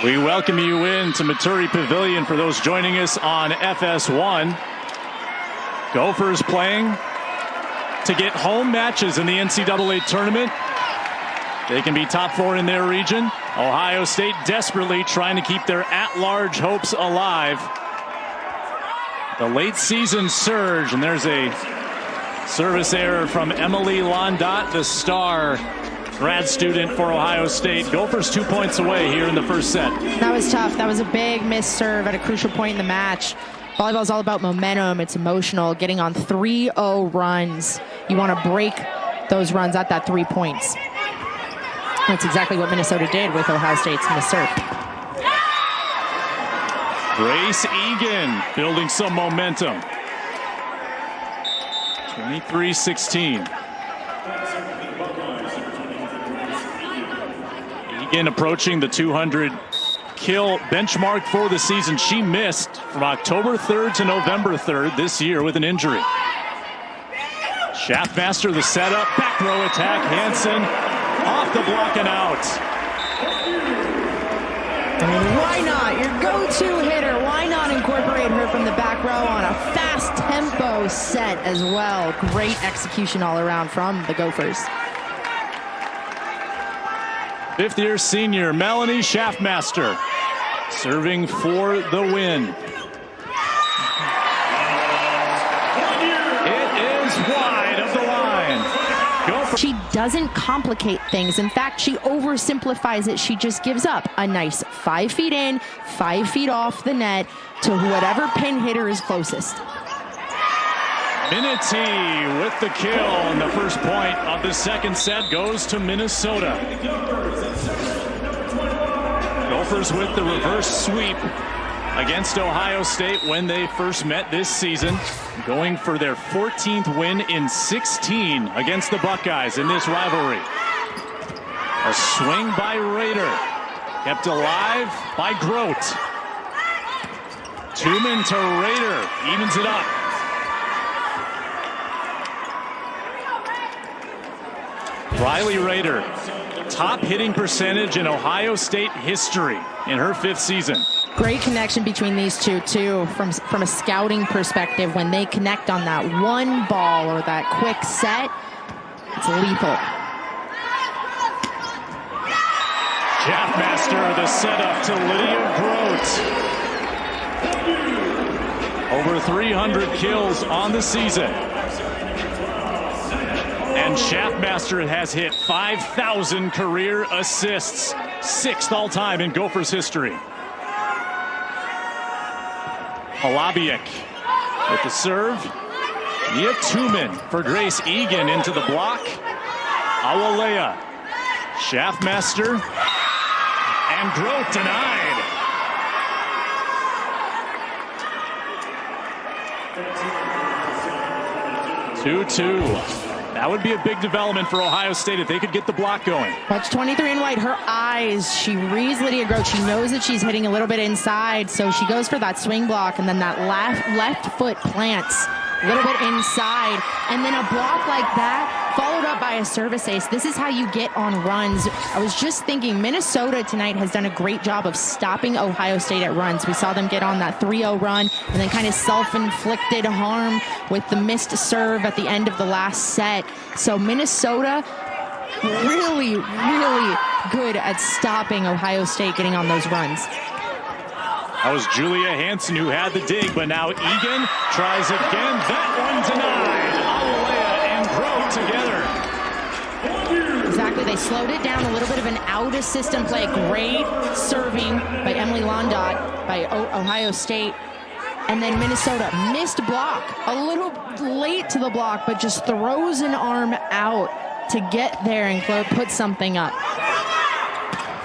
We welcome you in to Maturi Pavilion for those joining us on FS1. Gophers playing to get home matches in the NCAA tournament. They can be top 4 in their region. Ohio State desperately trying to keep their at-large hopes alive. The late season surge, and there's a service error from Emily Londot, the star grad student for Ohio State. Gophers 2 points away here in the first set. That was tough. That was a big missed serve at a crucial point in the match. Volleyball is all about momentum. It's emotional. Getting on 3-0 runs. You want to break those runs at that 3 points. That's exactly what Minnesota did with Ohio State's missed serve. Grace Egan building some momentum. 23-16. Egan approaching the 200 kill benchmark for the season. She missed from October 3rd to November 3rd this year with an injury. Schaffmaster the setup, back row attack. Hansen off the block and out. I mean, why not? Your go-to hitter. Why not incorporate her from the back row on a fast tempo set as well? Great execution all around from the Gophers. Fifth-year senior Melanie Schaffmaster serving for the win. It is wide of the line. She doesn't complicate things. In fact, she oversimplifies it. She just gives up a nice 5 feet in, 5 feet off the net to whatever pin hitter is closest. Minity with the kill, and the first point of the second set goes to Minnesota. Gophers with the reverse sweep against Ohio State when they first met this season, going for their 14th win in 16 against the Buckeyes in this rivalry. A swing by Rader, kept alive by Grote. Tumen to Rader, evens it up. Riley Rader, top hitting percentage in Ohio State history in her 5th season. Great connection between these two, too, from a scouting perspective. When they connect on that one ball or that quick set, it's lethal. Schaffmaster, the setup to Lydia Grote. Over 300 kills on the season. And Schaffmaster has hit 5,000 career assists, 6th all-time in Gophers history. Halabiak with the serve. Nia Tumen for Grace Egan into the block. Awalea. Schaffmaster. And Grote denied. Two-two. That would be a big development for Ohio State if they could get the block going. Watch 23 in white. Her eyes. She reads Lydia Grote. She knows that she's hitting a little bit inside, so she goes for that swing block, and then that left foot plants a little bit inside, and then a block like that followed up by a service ace. This is how you get on runs. I was just thinking Minnesota tonight has done a great job of stopping Ohio State at runs. We saw them get on that 3-0 run and then kind of self-inflicted harm with the missed serve at the end of the last set. So Minnesota really, really good at stopping Ohio State getting on those runs. That was Julia Hansen who had the dig, but now Egan tries again. That one denied. Awalea and Grote together. Exactly. They slowed it down, a little bit of an out-of-system play. Great serving by Emily Londot by Ohio State. And then Minnesota missed block. A little late to the block, but just throws an arm out to get there and put something up.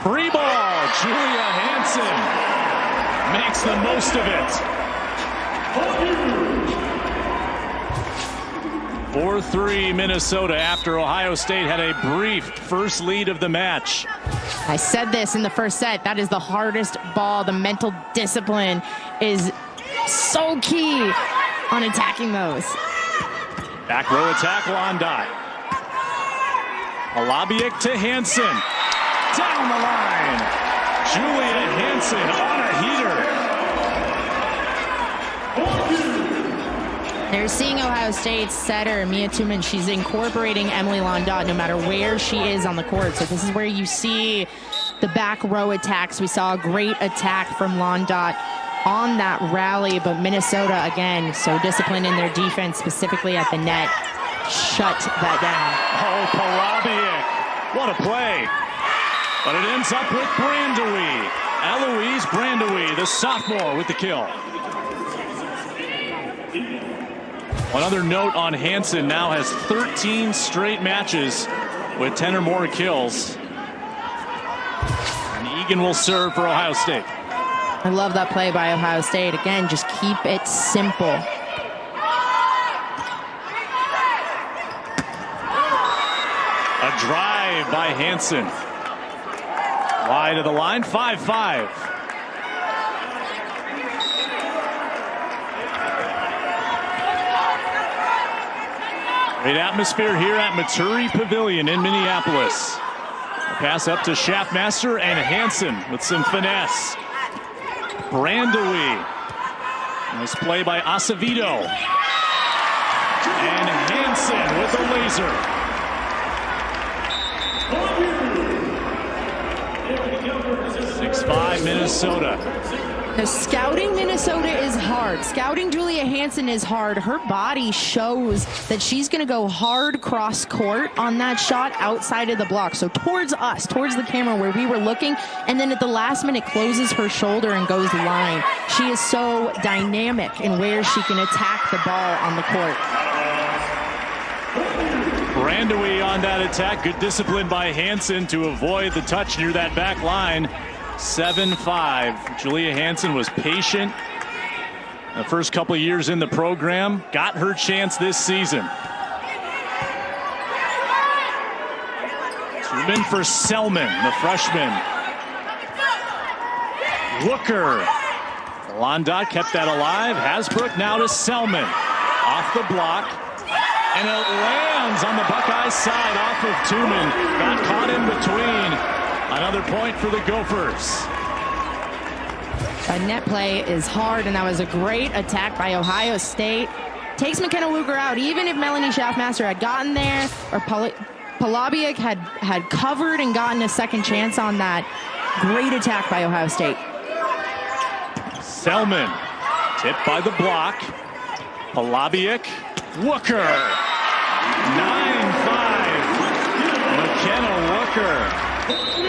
Free ball. Julia Hansen makes the most of it. 4-3 Minnesota after Ohio State had a brief first lead of the match. I said this in the first set. That is the hardest ball. The mental discipline is so key on attacking those. Back row attack, Londot. Halabiak to Hansen. Down the line. Julia Hansen on a heater. They're seeing Ohio State's setter, Mia Tumen. She's incorporating Emily Londot no matter where she is on the court. So this is where you see the back row attacks. We saw a great attack from Londot on that rally, but Minnesota, again, so disciplined in their defense, specifically at the net, shut that down. Oh, Palabiak, what a play. But it ends up with Brandewie. Eloise Brandewie, the sophomore, with the kill. One other note on Hansen, now has 13 straight matches with 10 or more kills. And Egan will serve for Ohio State. I love that play by Ohio State. Again, just keep it simple. A drive by Hansen. Wide of the line, 5-5. Great atmosphere here at Maturi Pavilion in Minneapolis. A pass up to Schaffmaster and Hansen with some finesse. Brandewie. Nice play by Acevedo. And Hansen with a laser. 6-5 Minnesota. Now, scouting Minnesota is hard. Scouting Julia Hansen is hard. Her body shows that she's going to go hard cross court on that shot outside of the block. So towards us, towards the camera where we were looking, and then at the last minute closes her shoulder and goes line. She is so dynamic in where she can attack the ball on the court. Brandewie on that attack. Good discipline by Hansen to avoid the touch near that back line. 7-5. Julia Hansen was patient the first couple of years in the program. Got her chance this season. Tumen for Selman, the freshman. Looker. Londot kept that alive. Hasbrook now to Selman. Off the block. And it lands on the Buckeye side off of Tumen. Got caught in between. Another point for the Gophers. A net play is hard, and that was a great attack by Ohio State. Takes McKenna Luker out. Even if Melanie Schaffmaster had gotten there, or Palabiak had covered and gotten a second chance on that. Great attack by Ohio State. Selman, tipped by the block. Palabiak, Wooker. 9-5. McKenna Wooker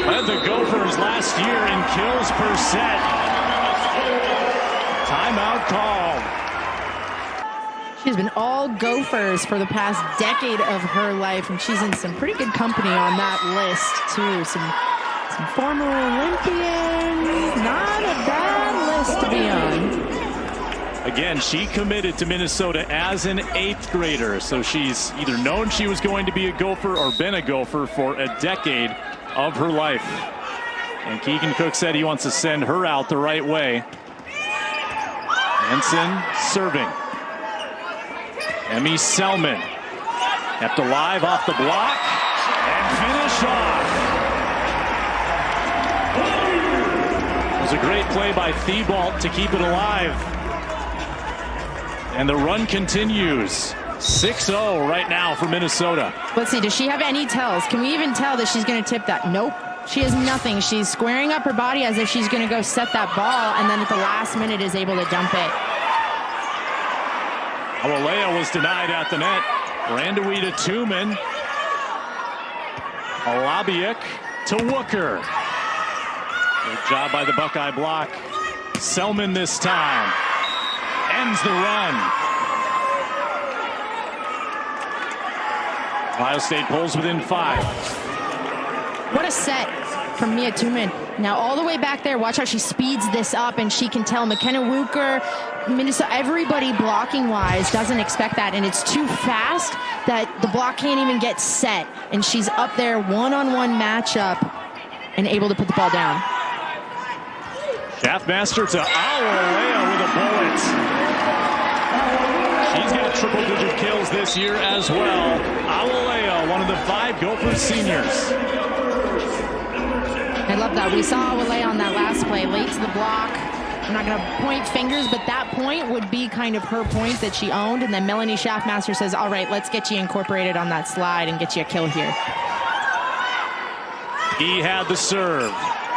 led the Gophers last year in kills per set. Timeout called. She's been all Gophers for the past decade of her life, and she's in some pretty good company on that list too. Some former Olympians. Not a bad list to be on. Again, she committed to Minnesota as an 8th grader, so she's either known she was going to be a Gopher or been a Gopher for a decade of her life. And Keegan Cook said he wants to send her out the right way. Hansen serving. Emmy Selman kept alive off the block and finish off. It was a great play by Thibault to keep it alive. And the run continues. 6-0 right now for Minnesota. Let's see, does she have any tells? Can we even tell that she's going to tip that? Nope. She has nothing. She's squaring up her body as if she's going to go set that ball, and then at the last minute is able to dump it. Awalea was denied at the net. Brandewie to Tumen. Palabiak to Wooker. Good job by the Buckeye block. Selman this time. Ends the run. Ohio State pulls within 5. What a set from Mia Tumen. Now all the way back there, watch how she speeds this up, and she can tell McKenna Wooker, Minnesota, everybody blocking wise doesn't expect that, and it's too fast that the block can't even get set, and she's up there one-on-one matchup and able to put the ball down. Schaffmaster to Awalea with a bullet. She's got triple-digit kills this year as well. Awalea, one of the 5 Gophers seniors. I love that. We saw Wale on that last play, late to the block. I'm not going to point fingers, but that point would be kind of her point that she owned. And then Melanie Schaffmaster says, all right, let's get you incorporated on that slide and get you a kill here. He had the serve.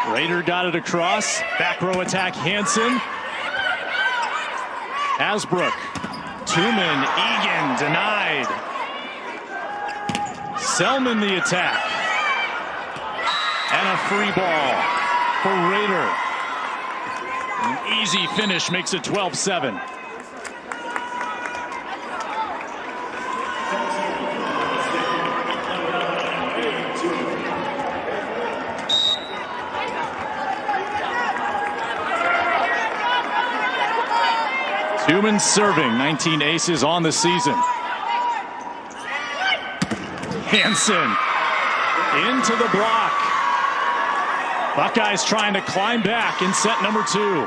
Raider got it across. Back row attack, Hansen. Asbrook. Tumen, Egan, denied. Selman the attack. And a free ball for Raider. An easy finish makes it 12-7. Tumen serving, 19 aces on the season. Hansen into the block. Buckeyes trying to climb back in set number 2.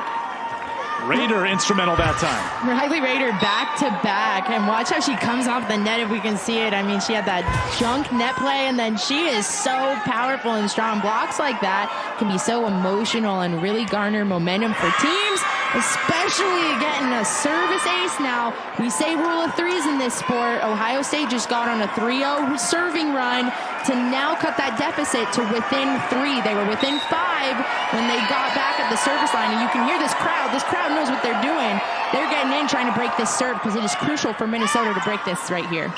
Raider instrumental that time. Riley Raider back to back, and watch how she comes off the net if we can see it. I mean, she had that junk net play, and then she is so powerful and strong. Blocks like that can be so emotional and really garner momentum for teams, especially getting a service ace. Now, we say rule of threes in this sport. Ohio State just got on a 3-0 serving run to now cut that deficit to within 3. They were within 5 when they got back at the service line, and you can hear this crowd. This crowd knows what they're doing. They're getting in, trying to break this serve because it is crucial for Minnesota to break this right here.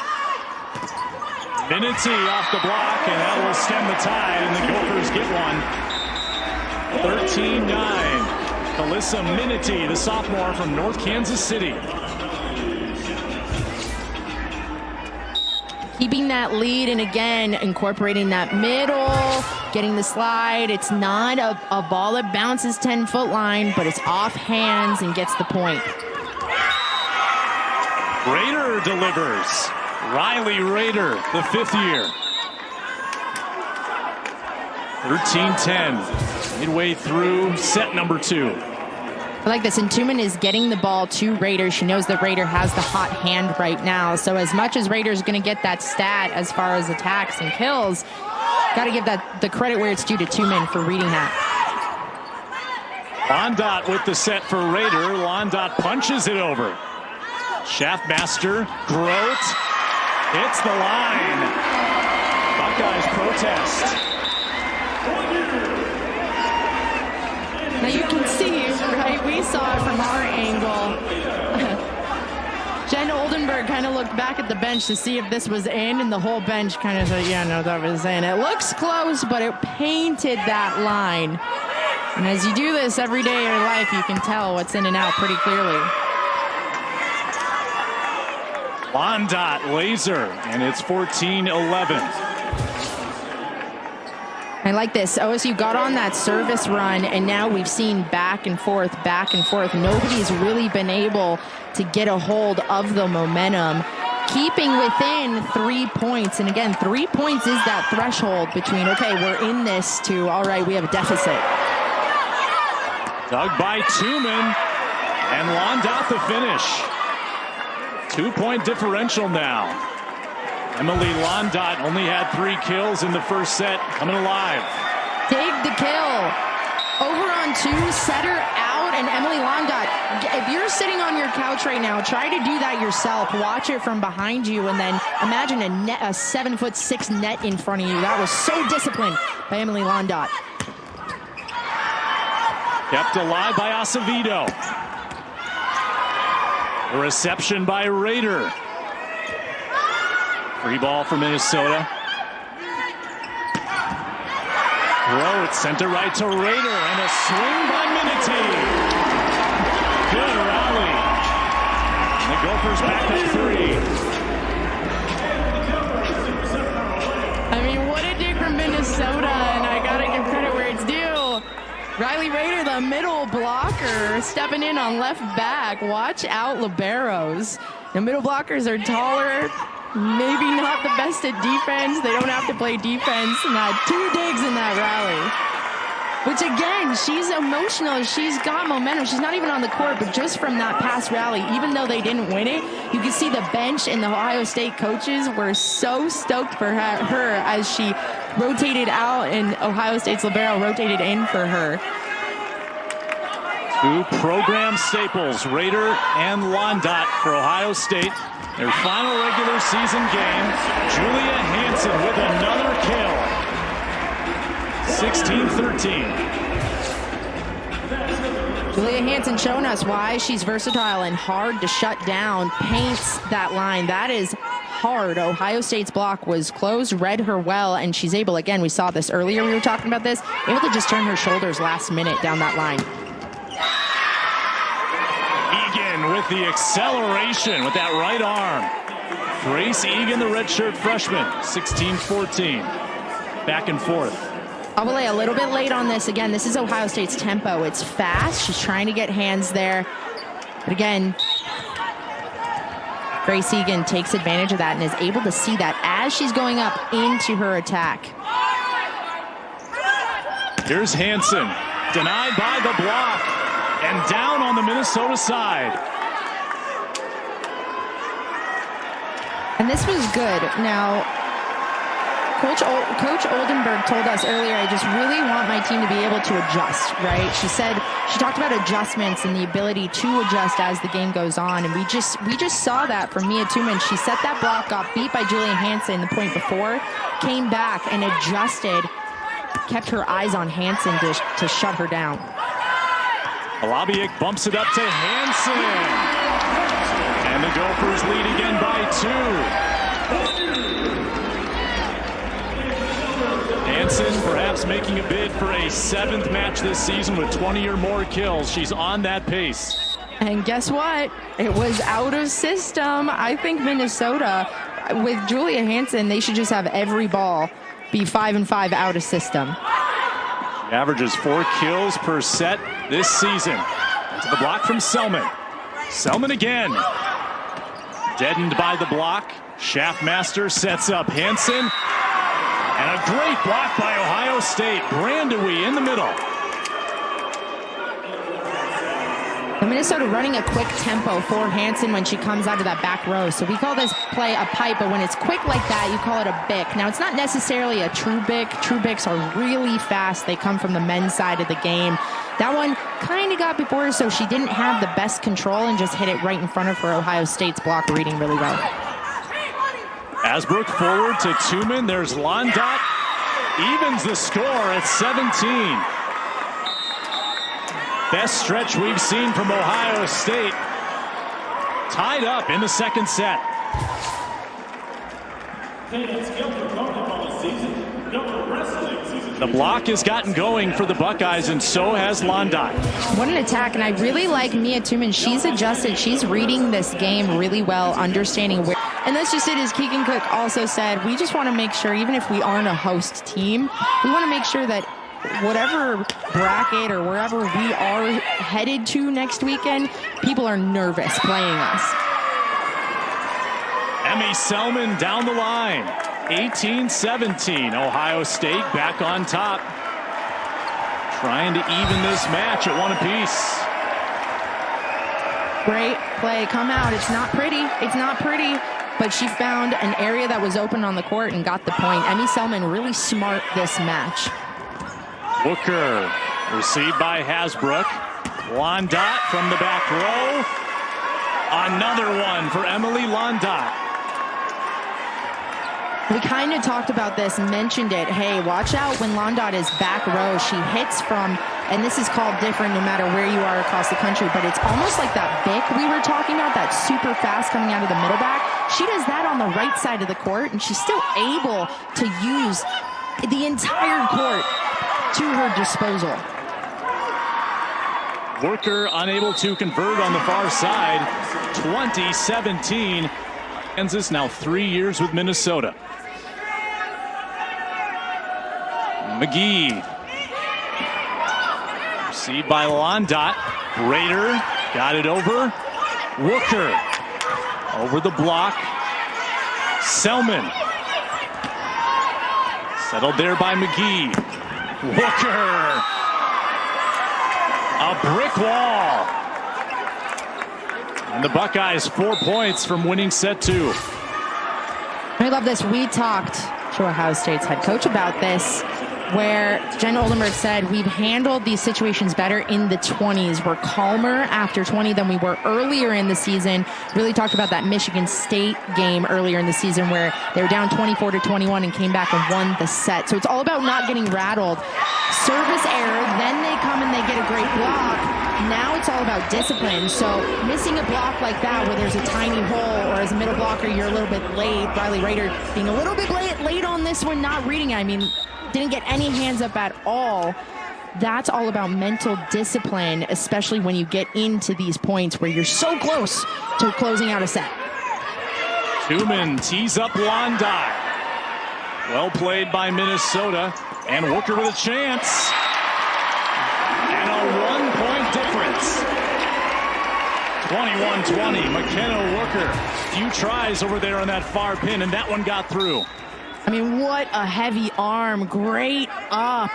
Minity off the block, and that will stem the tide, and the Gophers get one. 13-9. Alyssa Minity, the sophomore from North Kansas City. Keeping that lead, and again, incorporating that middle, getting the slide. It's not a ball that bounces 10-foot line, but it's off hands and gets the point. Raider delivers. Riley Raider, the 5th year. 13-10. Midway through set number 2. I like this, and Tumen is getting the ball to Raider. She knows that Raider has the hot hand right now. So as much as Raider's going to get that stat as far as attacks and kills, got to give that the credit where it's due to Tumen for reading that. Londot with the set for Raider. Londot punches it over. Schaffmaster, Grote, hits the line. Buckeyes protest. Now you can see, right, we saw it from our angle. Jen Oldenburg kind of looked back at the bench to see if this was in, and the whole bench kind of said, yeah, no, that was in. It looks close, but it painted that line. And as you do this every day of your life, you can tell what's in and out pretty clearly. Londot laser, and it's 14-11. I like this. OSU got on that service run, and now we've seen back and forth, back and forth. Nobody's really been able to get a hold of the momentum, keeping within 3 points. And again, 3 points is that threshold between, okay, we're in this, to, all right, we have a deficit. Dug by Tumen, and Londot the finish. 2-point differential now. Emily Londot only had 3 kills in the first set, coming alive. Dig the kill. Over on 2, set her out, and Emily Londot, if you're sitting on your couch right now, try to do that yourself. Watch it from behind you, and then imagine a 7'6" net in front of you. That was so disciplined by Emily Londot. Kept alive by Acevedo. A reception by Raider. Free ball for Minnesota. Grote sent it right to Raider, and a swing by Minity. Good rally. And the Gophers back up 3. I mean, what a dig from Minnesota, and I gotta give credit where it's due. Riley Raider, the middle blocker, stepping in on left back. Watch out, liberos. The middle blockers are taller. Maybe not the best at defense. They don't have to play defense. And had 2 digs in that rally. Which again, she's emotional. She's got momentum. She's not even on the court, but just from that past rally, even though they didn't win it, you can see the bench and the Ohio State coaches were so stoked for her as she rotated out, and Ohio State's libero rotated in for her. Two program staples, Rader and Londot for Ohio State. Their final regular season game. Julia Hansen with another kill. 16-13. Julia Hansen showing us why she's versatile and hard to shut down. Paints that line. That is hard. Ohio State's block was closed, read her well, and she's able, again, we saw this earlier, we were talking about this, able to just turn her shoulders last minute down that line. Egan with the acceleration with that right arm. Grace Egan, the redshirt freshman, 16-14. Back and forth. Awale a little bit late on this. Again, this is Ohio State's tempo. It's fast. She's trying to get hands there. But again, Grace Egan takes advantage of that and is able to see that as she's going up into her attack. Here's Hansen, denied by the block, and down on the Minnesota side. And this was good. Now, Coach Oldenburg told us earlier, I just really want my team to be able to adjust, right? She talked about adjustments and the ability to adjust as the game goes on. And we just saw that from Mia Tumen. She set that block, got beat by Julia Hansen the point before, came back and adjusted, kept her eyes on Hansen to shut her down. Alabiak bumps it up to Hansen. And the Gophers lead again by 2. Hansen perhaps making a bid for a 7th match this season with 20 or more kills. She's on that pace. And guess what? It was out of system. I think Minnesota, with Julia Hansen, they should just have every ball be 5-5 out of system. She averages 4 kills per set this season. Into the block from Selman. Selman again. Deadened by the block. Schaffmaster sets up Hansen. And a great block by Ohio State. Brandewie in the middle. Minnesota running a quick tempo for Hansen when she comes out of that back row. So we call this play a pipe, but when it's quick like that, you call it a bick. Now, it's not necessarily a true bick. True bicks are really fast. They come from the men's side of the game. That one kind of got before her, so she didn't have the best control and just hit it right in front of her. Ohio State's block reading really well. Asbrook forward to Tumen. There's Londot. Evens the score at 17. Best stretch we've seen from Ohio State. Tied up in the second set. The block has gotten going for the Buckeyes, and so has Londot. What an attack, and I really like Mia Tumen. She's adjusted. She's reading this game really well, understanding where. And that's just it, as Keegan Cook also said, we just want to make sure, even if we aren't a host team, we want to make sure that whatever bracket or wherever we are headed to next weekend, people are nervous playing us. Emmy Selman down the line. 18-17. Ohio State back on top. Trying to even this match at 1 apiece. Great play. Come out. It's not pretty. It's not pretty. But she found an area that was open on the court and got the point. Emmy Selman really smart this match. Booker received by Hasbrook. Londot from the back row. Another one for Emily Londot. We kind of talked about this, mentioned it. Hey, watch out when Londot is back row. She hits from, and this is called different no matter where you are across the country, but it's almost like that Bick we were talking about, that super fast coming out of the middle back. She does that on the right side of the court, and she's still able to use the entire court to her disposal. Worker unable to convert on the far side. 2017. Kansas now 3 years with Minnesota. McGee. Received by Londot. Rader got it over. Wooker over the block. Selman. Settled there by McGee. Wooker. A brick wall. And the Buckeyes 4 points from winning set 2. I love this. We talked to Ohio State's head coach about this, where Jen Oldenburg said, we've handled these situations better in the 20s. We're calmer after 20 than we were earlier in the season. Really talked about that Michigan State game earlier in the season where they were down 24-21 and came back and won the set. So it's all about not getting rattled. Service error, then they come and they get a great block. Now it's all about discipline. So missing a block like that where there's a tiny hole, or as a middle blocker you're a little bit late, Riley Rader being a little bit late on this one, not reading it. I mean, didn't get any hands up at all. That's all about mental discipline, especially when you get into these points where you're so close to closing out a set. Tumen tees up Londai. Well played by Minnesota. And Wooker with a chance. And a 1-point difference. 21-20. McKenna Wooker. Few tries over there on that far pin, and that one got through. I mean, what a heavy arm. Great up.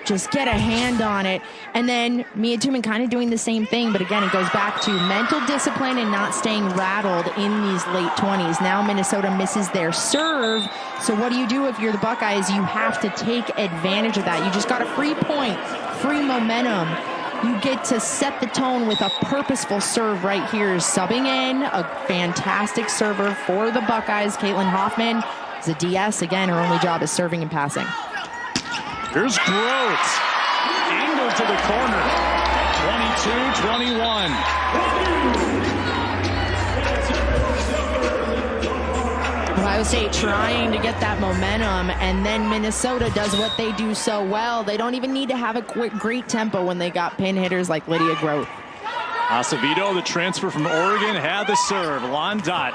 Just get a hand on it. And then Mia Tumen kind of doing the same thing, but again, it goes back to mental discipline and not staying rattled in these late 20s. Now Minnesota misses their serve. So what do you do if you're the Buckeyes? You have to take advantage of that. You just got a free point, free momentum. You get to set the tone with a purposeful serve right here. Subbing in a fantastic server for the Buckeyes, Caitlin Hoffman. Is a DS. Again, her only job is serving and passing. Here's Grote. Angled to the corner. 22-21. Ohio State trying to get that momentum, and then Minnesota does what they do so well. They don't even need to have a great tempo when they got pin hitters like Lydia Grote. Acevedo, the transfer from Oregon, had the serve. Londot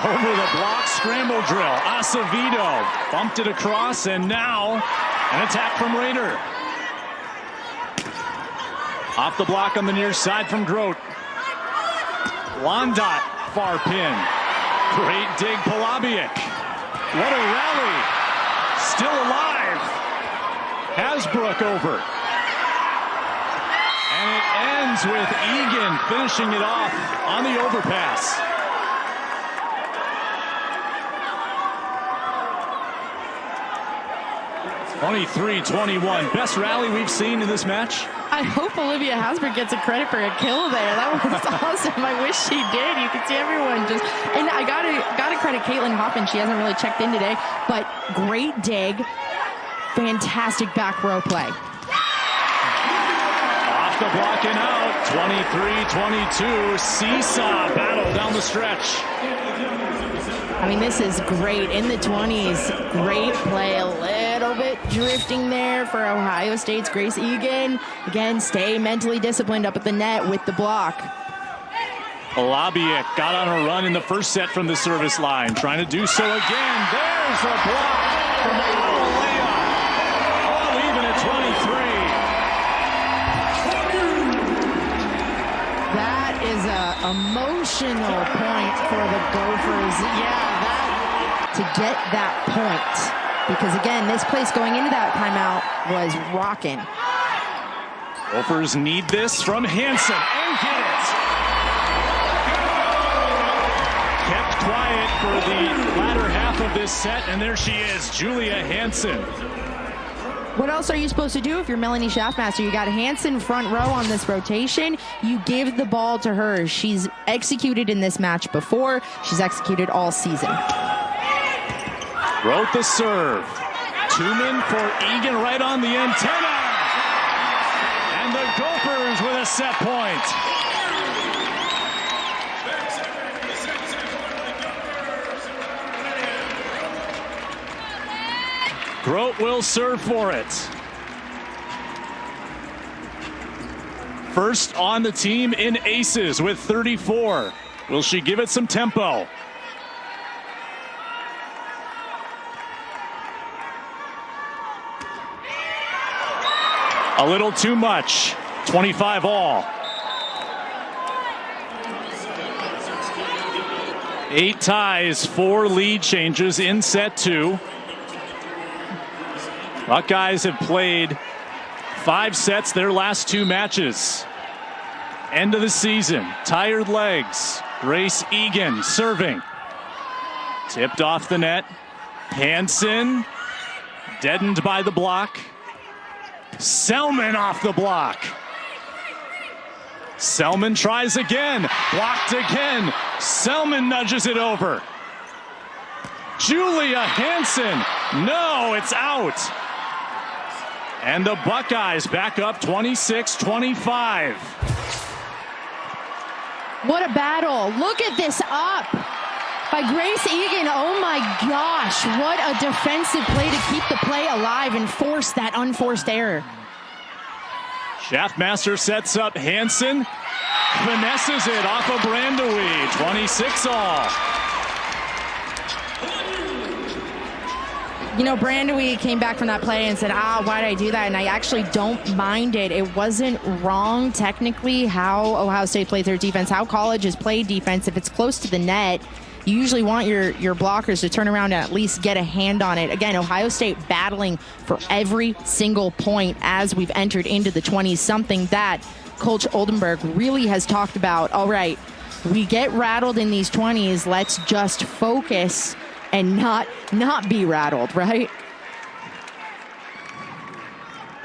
over the block, scramble drill. Acevedo bumped it across, and now an attack from Rader. Off the block on the near side from Grote. Londot, far pin. Great dig, Polabiec. What a rally. Still alive. Hasbrook over. And it ends with Egan finishing it off on the overpass. (23-21). Best rally we've seen in this match. I hope Olivia Hasbrook gets a credit for a kill there. That was awesome. I wish she did. You could see everyone just, and I gotta credit Caitlin Hoffman. She hasn't really checked in today, but great dig, fantastic back row play. Off the block and out. 23-22. Seesaw battle down the stretch. I mean, this is great in the 20s. Great play, a little bit drifting there for Ohio State's Grace Egan. Again, stay mentally disciplined up at the net with the block. Polabiec got on a run in the first set from the service line. Trying to do so again. There's a block from Alea. All even at 23. That is an emotional point for the Gophers. Yeah, to get that point. Because again, this place going into that timeout was rocking. Gophers need this from Hansen and get it. Kept quiet for the latter half of this set, and there she is, Julia Hansen. What else are you supposed to do if you're Melanie Schaffmaster? You got Hansen front row on this rotation. You give the ball to her. She's executed in this match before. She's executed all season. Wrote the serve. Tumen for Egan right on the antenna. And the Gophers with a set point. Grote will serve for it. First on the team in aces with 34. Will she give it some tempo? A little too much. 25 all. 8 ties, 4 lead changes in set 2. Buckeyes have played 5 sets their last 2 matches. End of the season. Tired legs. Grace Egan serving. Tipped off the net. Hansen deadened by the block. Selman off the block. Selman tries again, blocked again. Selman nudges it over. Julia Hansen, no, it's out. And the Buckeyes back up 26-25. What a battle. Look at this up by Grace Egan. Oh my gosh, what a defensive play to keep the play alive and force that unforced error. Schaffmaster sets up Hansen, finesses it off of Brandewie, 26-all. You know, Brandewie came back from that play and said, why did I do that? And I actually don't mind it. It wasn't wrong technically how Ohio State played their defense, how colleges play defense. If it's close to the net, you usually want your blockers to turn around and at least get a hand on it. Again, Ohio State battling for every single point as we've entered into the 20s, something that Coach Oldenburg really has talked about. All right, we get rattled in these 20s. Let's just focus and not be rattled, right?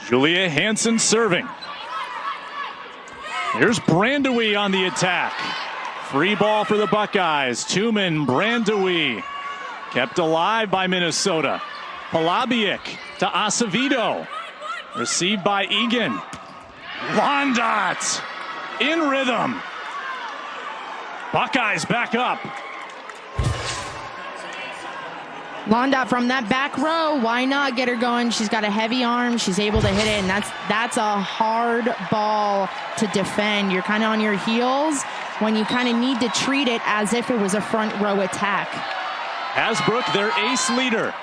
Julia Hansen serving. Here's Brandewie on the attack. Free ball for the Buckeyes. Tumen, Brandewie. Kept alive by Minnesota. Palabiak to Acevedo. Received by Egan. Londot in rhythm. Buckeyes back up. Londot from that back row, why not get her going? She's got a heavy arm, she's able to hit it, and that's a hard ball to defend. You're kind of on your heels when you kind of need to treat it as if it was a front row attack. Hasbrook, their ace leader.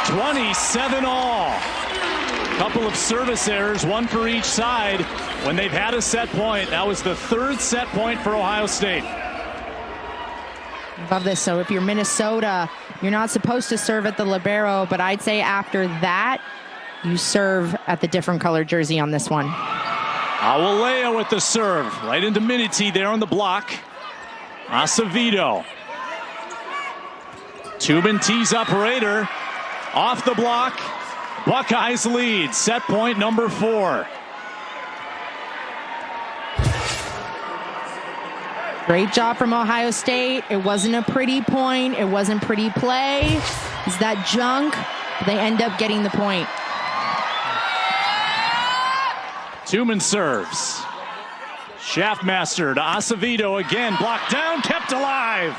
27-all. Couple of service errors, one for each side. When they've had a set point, that was the third set point for Ohio State. Love this. So if you're Minnesota, you're not supposed to serve at the libero, but I'd say after that, you serve at the different color jersey on this one. Awalea with the serve, right into Minity there on the block. Acevedo. Tumen tees up Raider. Off the block. Buckeyes lead. Set point number 4. Great job from Ohio State. It wasn't a pretty point. It wasn't pretty play. It's that junk. They end up getting the point. Tumen serves. Schaffmaster to Acevedo again. Blocked down, kept alive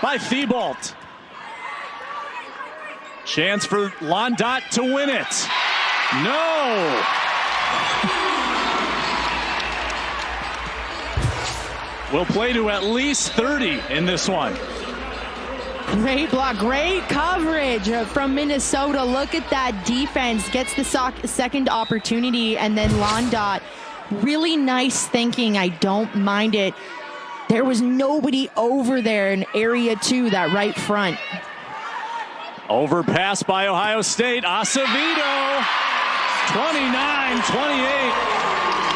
by Thibault. Chance for Londot to win it. No! We'll play to at least 30 in this one. Great block, great coverage from Minnesota. Look at that defense. Gets the second opportunity, and then Londot. Really nice thinking. I don't mind it. There was nobody over there in area 2, that right front. Overpass by Ohio State. Acevedo. 29-28.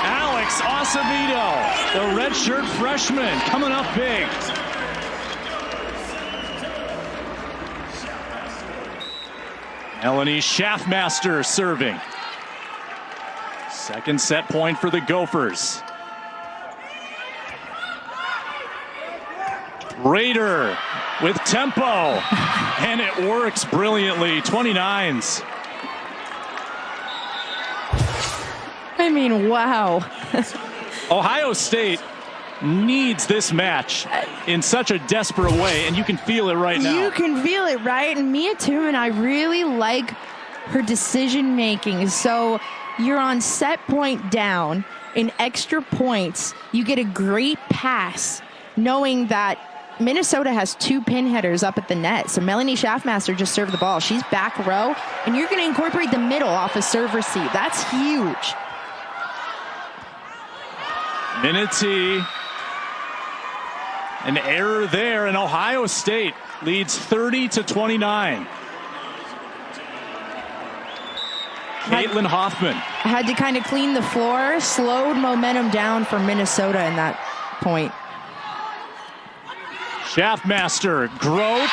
Alex Acevedo, the redshirt freshman, coming up big. Melanie Schaffmaster serving. Second set point for the Gophers. Raider with tempo, and it works brilliantly. 29s. I mean, wow. Ohio State needs this match in such a desperate way, and you can feel it right now. You can feel it, right? And Mia Tumen, I really like her decision making. So you're on set point down in extra points. You get a great pass, knowing that Minnesota has 2 pin headers up at the net. So Melanie Schaffmaster just served the ball. She's back row, and you're going to incorporate the middle off a serve receive. That's huge. Minity, an error there, and Ohio State leads 30-29. Caitlin Hoffman had to kind of clean the floor, slowed momentum down for Minnesota in that point. Schaffmaster, Grote,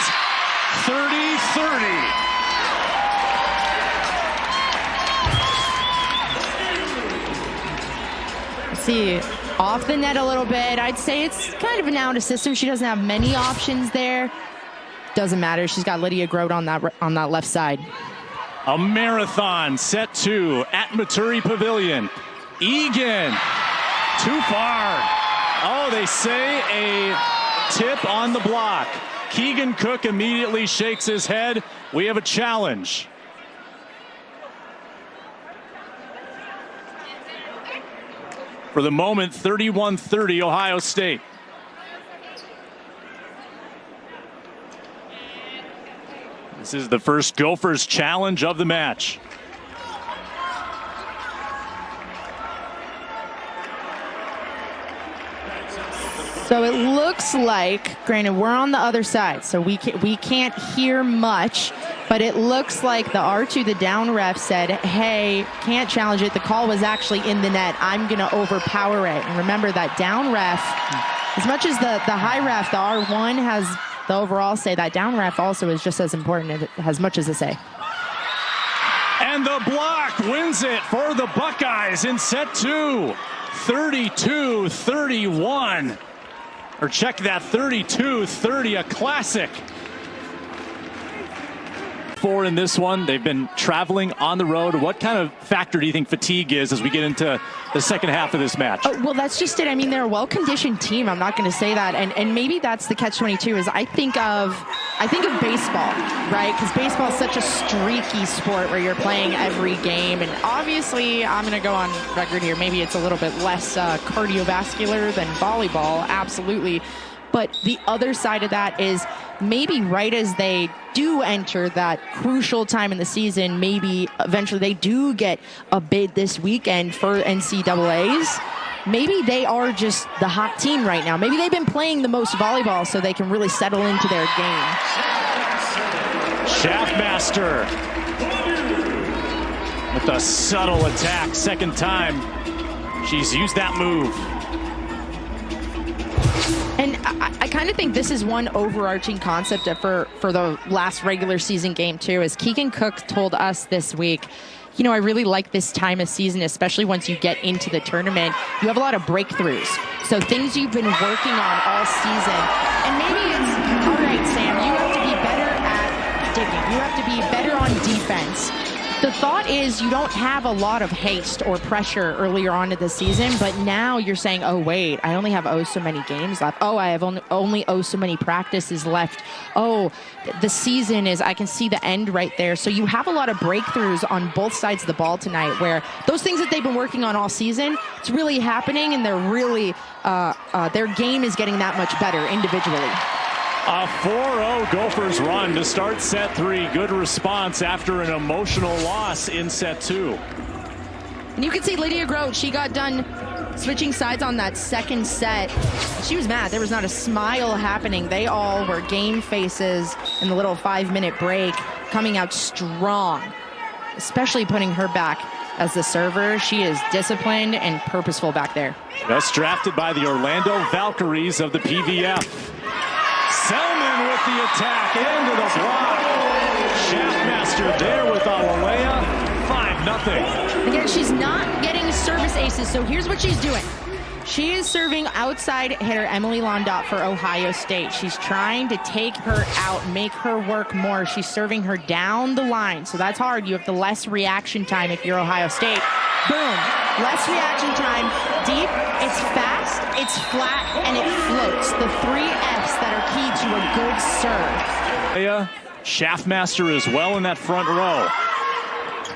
30-30. See, off the net a little bit. I'd say it's kind of an out of system. She doesn't have many options there. Doesn't matter. She's got Lydia Grote on that left side. A marathon, set 2 at Maturi Pavilion. Egan, too far. Oh, they say a tip on the block. Keegan Cook immediately shakes his head. We have a challenge. For the moment, 31-30 Ohio State. This is the first Gophers challenge of the match. So it looks like, granted, we're on the other side, so we can't hear much, but it looks like the R2, the down ref, said, hey, can't challenge it. The call was actually in the net. I'm going to overpower it. And remember that down ref, as much as the high ref, the R1 has the overall say, that down ref also is just as important, as much as a say. And the block wins it for the Buckeyes in set 2, 32-31. Or check that, 32-30, a classic. 4 in this one. They've been traveling on the road. What kind of factor do you think fatigue is as we get into the second half of this match? Oh, well, that's just it. I mean, they're a well-conditioned team. I'm not going to say that. And maybe that's the catch-22 is I think of baseball, right? Because baseball is such a streaky sport where you're playing every game. And obviously, I'm going to go on record here. Maybe it's a little bit less cardiovascular than volleyball. Absolutely. But the other side of that is maybe right as they do enter that crucial time in the season, maybe eventually they do get a bid this weekend for NCAAs. Maybe they are just the hot team right now. Maybe they've been playing the most volleyball so they can really settle into their game. Schaffmaster with a subtle attack. Second time she's used that move. And I kind of think this is one overarching concept for the last regular season game too, is Keegan Cook told us this week, you know, I really like this time of season, especially once you get into the tournament. You have a lot of breakthroughs. So things you've been working on all season. And maybe it's, all right, Sam, you have to be better at digging. You have to be better on defense. The thought is you don't have a lot of haste or pressure earlier on in the season, but now you're saying, oh, wait, I only have so many games left. Oh, I have only so many practices left. Oh, the season is, I can see the end right there. So you have a lot of breakthroughs on both sides of the ball tonight where those things that they've been working on all season, it's really happening, and they're really, their game is getting that much better individually. A 4-0 Gophers run to start set 3. Good response after an emotional loss in set 2. And you can see Lydia Grote, she got done switching sides on that second set. She was mad. There was not a smile happening. They all were game faces in the little 5-minute break, coming out strong, especially putting her back as the server. She is disciplined and purposeful back there. Just drafted by the Orlando Valkyries of the PVF. Selman with the attack into the block. Schaffmaster there with Awalea. 5-0. Again, she's not getting service aces, so here's what she's doing. She is serving outside hitter Emily Londot for Ohio State. She's trying to take her out, make her work more. She's serving her down the line, so that's hard. You have the less reaction time if you're Ohio State. Boom. Less reaction time, deep, it's fast, it's flat, and it floats. The 3 Fs that are key to a good serve. Schaffmaster as well in that front row.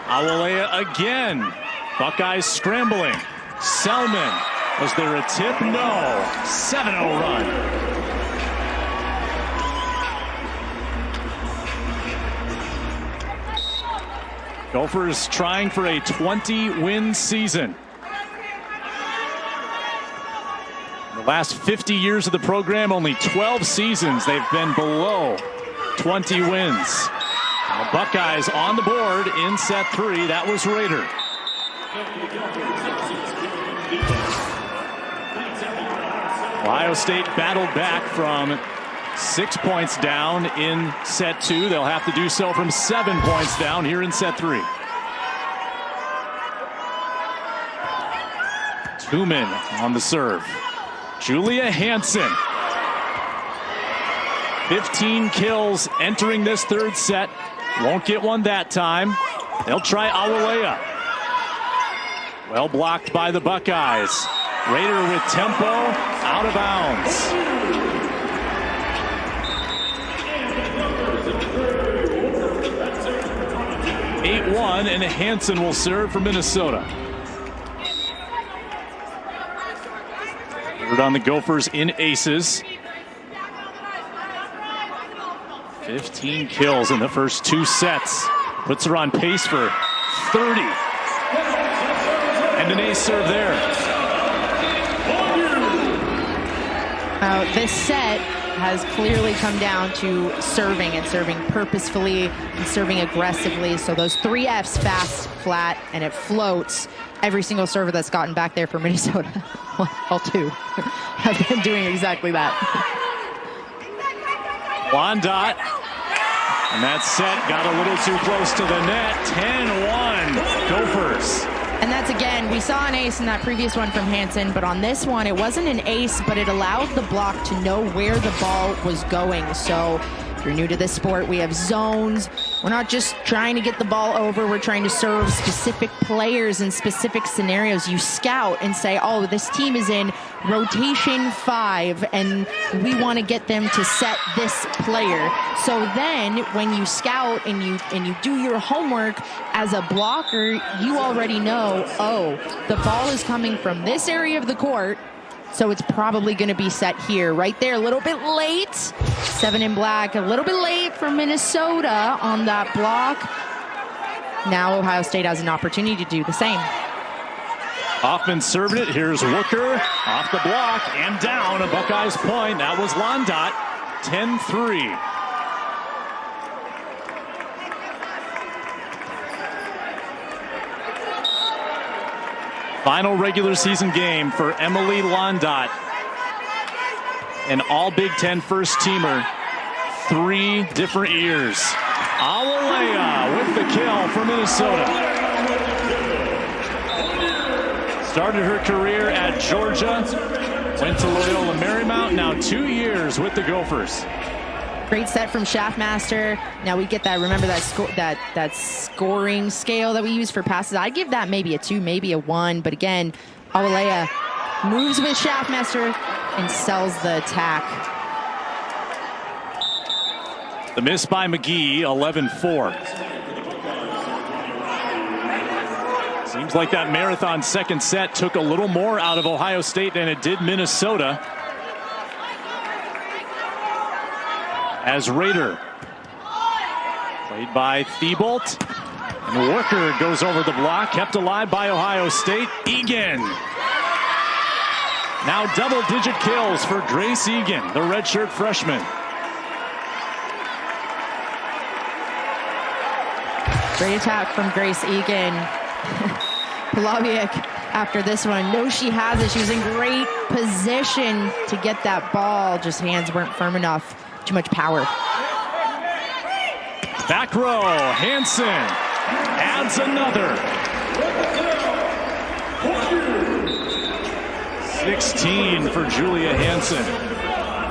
Awalea again. Buckeyes scrambling. Selman. Was there a tip? No. 7-0 run. Gophers trying for a 20-win season. In the last 50 years of the program, only 12 seasons they've been below 20 wins. And the Buckeyes on the board in set 3. That was Raider. Ohio State battled back from 6 points down in set 2. They'll have to do so from 7 points down here in set 3. Tumen on the serve. Julia Hansen. 15 kills entering this third set. Won't get one that time. They'll try Awalea. Well blocked by the Buckeyes. Raider with tempo, out of bounds. (8-1) and Hansen will serve for Minnesota. Third on the Gophers in aces. 15 kills in the first 2 sets. Puts her on pace for 30. And an ace serve there. This set has clearly come down to serving and serving purposefully and serving aggressively. So those 3 Fs, fast, flat, and it floats. Every single server that's gotten back there for Minnesota, well, all 2, have been doing exactly that. Wandot. And that set got a little too close to the net. 10-1 Gophers. And that's, again, we saw an ace in that previous one from Hansen, but on this one, it wasn't an ace, but it allowed the block to know where the ball was going. So if you're new to this sport, we have zones. We're not just trying to get the ball over. We're trying to serve specific players in specific scenarios. You scout and say, oh, this team is in rotation 5, and we want to get them to set this player. So then when you scout and you do your homework as a blocker, you already know, oh, the ball is coming from this area of the court, so it's probably going to be set here. Right there, a little bit late. 7 in black, a little bit late for Minnesota on that block. Now Ohio State has an opportunity to do the same. Hoffman served it. Here's Wooker off the block and down. A Buckeyes point. That was Londot. 10-3. Final regular season game for Emily Londot. An all Big Ten first teamer. 3 different years. Awalea with the kill for Minnesota. Started her career at Georgia. Went to Loyola Marymount. Now 2 years with the Gophers. Great set from Shaftmaster. Now we get that. Remember that scoring scale that we use for passes. I'd give that maybe a 2, maybe a 1. But again, Awalea moves with Shaftmaster and sells the attack. The miss by McGee, 11-4. Seems like that marathon second set took a little more out of Ohio State than it did Minnesota. As Raider, played by Thibault, and Worker goes over the block, kept alive by Ohio State. Egan. Now double-digit kills for Grace Egan, the redshirt freshman. Great attack from Grace Egan. Polavic, after this one, knows she has it. She was in great position to get that ball. Just hands weren't firm enough. Too much power. Back row, Hansen adds another. 16 for Julia Hansen.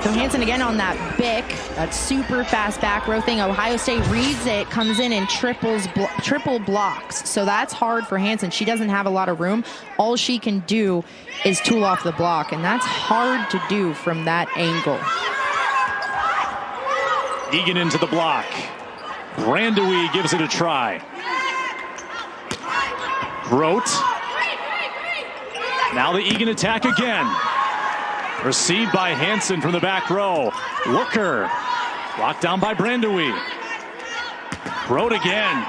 So Hansen again on that Bic, that super fast back row thing. Ohio State reads it, comes in and triple blocks. So that's hard for Hansen. She doesn't have a lot of room. All she can do is tool off the block, and that's hard to do from that angle. Egan into the block. Brandewie gives it a try. Grote. Now the Egan attack again. Received by Hansen from the back row. Wooker. Locked down by Brandewie. Grote again.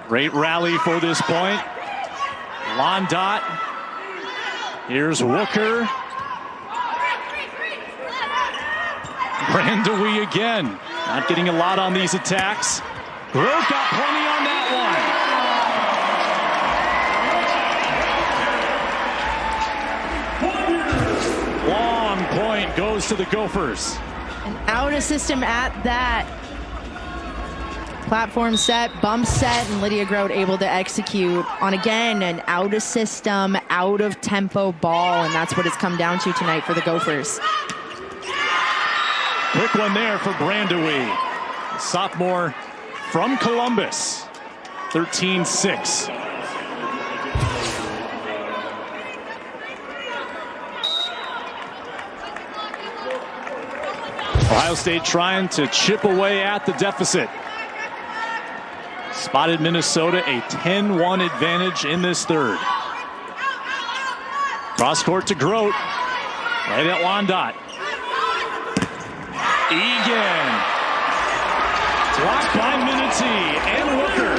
Great rally for this point. Londot. Here's Wooker. Brandewie again. Not getting a lot on these attacks. Grote got plenty on that one. Long point goes to the Gophers. An out of system at that. Platform set, bump set, and Lydia Grote able to execute on, again, an out of system, out of tempo ball, and that's what it's come down to tonight for the Gophers. Quick one there for Brandewie, a sophomore from Columbus. 13-6. Ohio State trying to chip away at the deficit. Spotted Minnesota a 10-1 advantage in this third. Cross court to Grote. Right at Londot. Egan. Blocked by Minity and Rooker.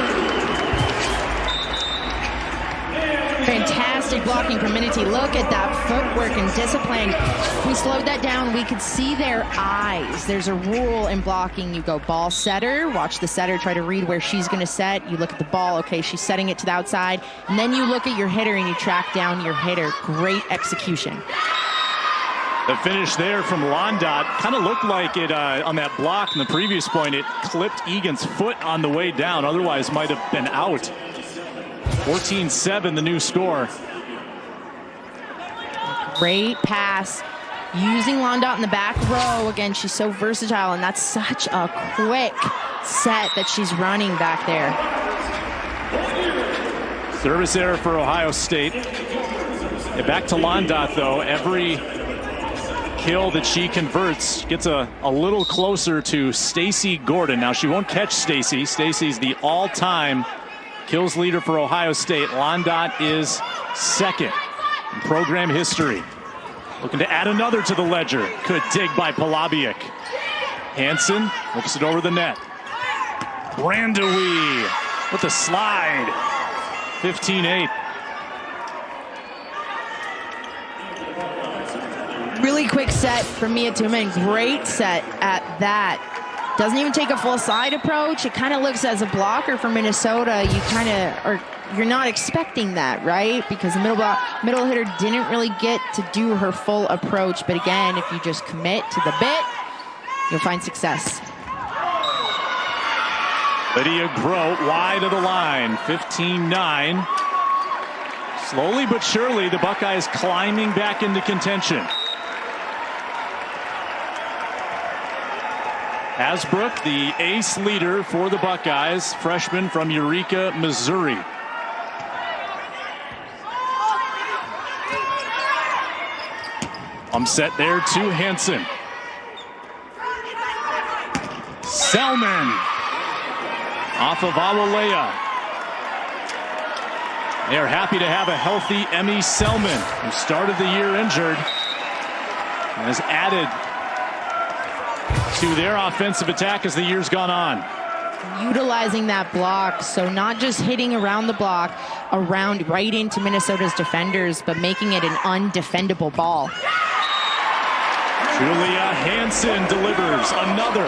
Fantastic blocking from Minity. Look at that footwork and discipline. If we slowed that down, we could see their eyes. There's a rule in blocking. You go ball setter, watch the setter try to read where she's going to set. You look at the ball, okay, she's setting it to the outside. And then you look at your hitter and you track down your hitter. Great execution. The finish there from Londot kind of looked like it on that block in the previous point. It clipped Egan's foot on the way down. Otherwise might have been out. 14-7, the new score. Great pass. Using Londot in the back row. Again, she's so versatile, and that's such a quick set that she's running back there. Service error for Ohio State. Yeah, back to Londot, though. Every kill that she converts gets a little closer to Stacy Gordon. Now, she won't catch Stacy. Stacy's the all-time kills leader for Ohio State. Londot is second in program history. Looking to add another to the ledger. Good dig by Polabiuk. Hansen hooks it over the net. Brandewie with the slide. 15-8. Really quick set from Mia Tumen. Great set at that. Doesn't even take a full side approach. It kind of looks as a blocker for Minnesota. You kind of are, you're not expecting that, right? Because the middle hitter didn't really get to do her full approach. But again, if you just commit to the bit, you'll find success. Lydia Grote wide of the line, 15-9. Slowly but surely, the Buckeyes climbing back into contention. Hasbrook, the ace leader for the Buckeyes, freshman from Eureka, Missouri. Set there to Hansen. Selman off of Awalea. They are happy to have a healthy Emmy Selman, who started the year injured and has added to their offensive attack as the year's gone on. Utilizing that block, so not just hitting around the block, around right into Minnesota's defenders, but making it an undefendable ball. Julia Hansen delivers another.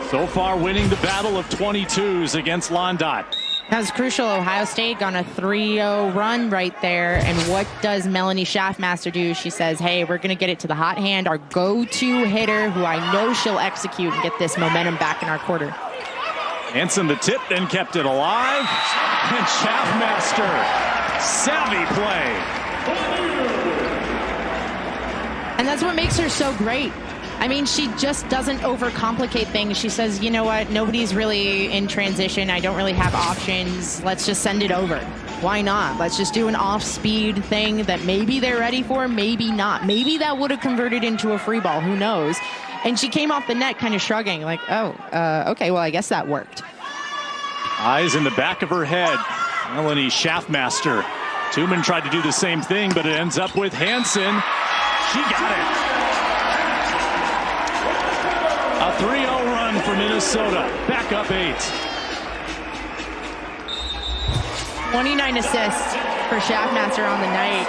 So far winning the battle of 22s against Londot. That was crucial. Ohio State on a 3-0 run right there. And what does Melanie Schaffmaster do? She says, hey, we're going to get it to the hot hand, our go-to hitter, who I know she'll execute and get this momentum back in our quarter. Hansen the tip, then kept it alive. And Schaffmaster, savvy play. And that's what makes her so great. I mean, she just doesn't overcomplicate things. She says, you know what, nobody's really in transition. I don't really have options. Let's just send it over. Why not? Let's just do an off-speed thing that maybe they're ready for, maybe not. Maybe that would have converted into a free ball. Who knows? And she came off the net kind of shrugging, like, oh, okay, well, I guess that worked. Eyes in the back of her head. Melanie Schaffmaster. Tumen tried to do the same thing, but it ends up with Hansen. She got it. A 3-0 run for Minnesota. Back up 8. 29 assists for Schaffmaster on the night.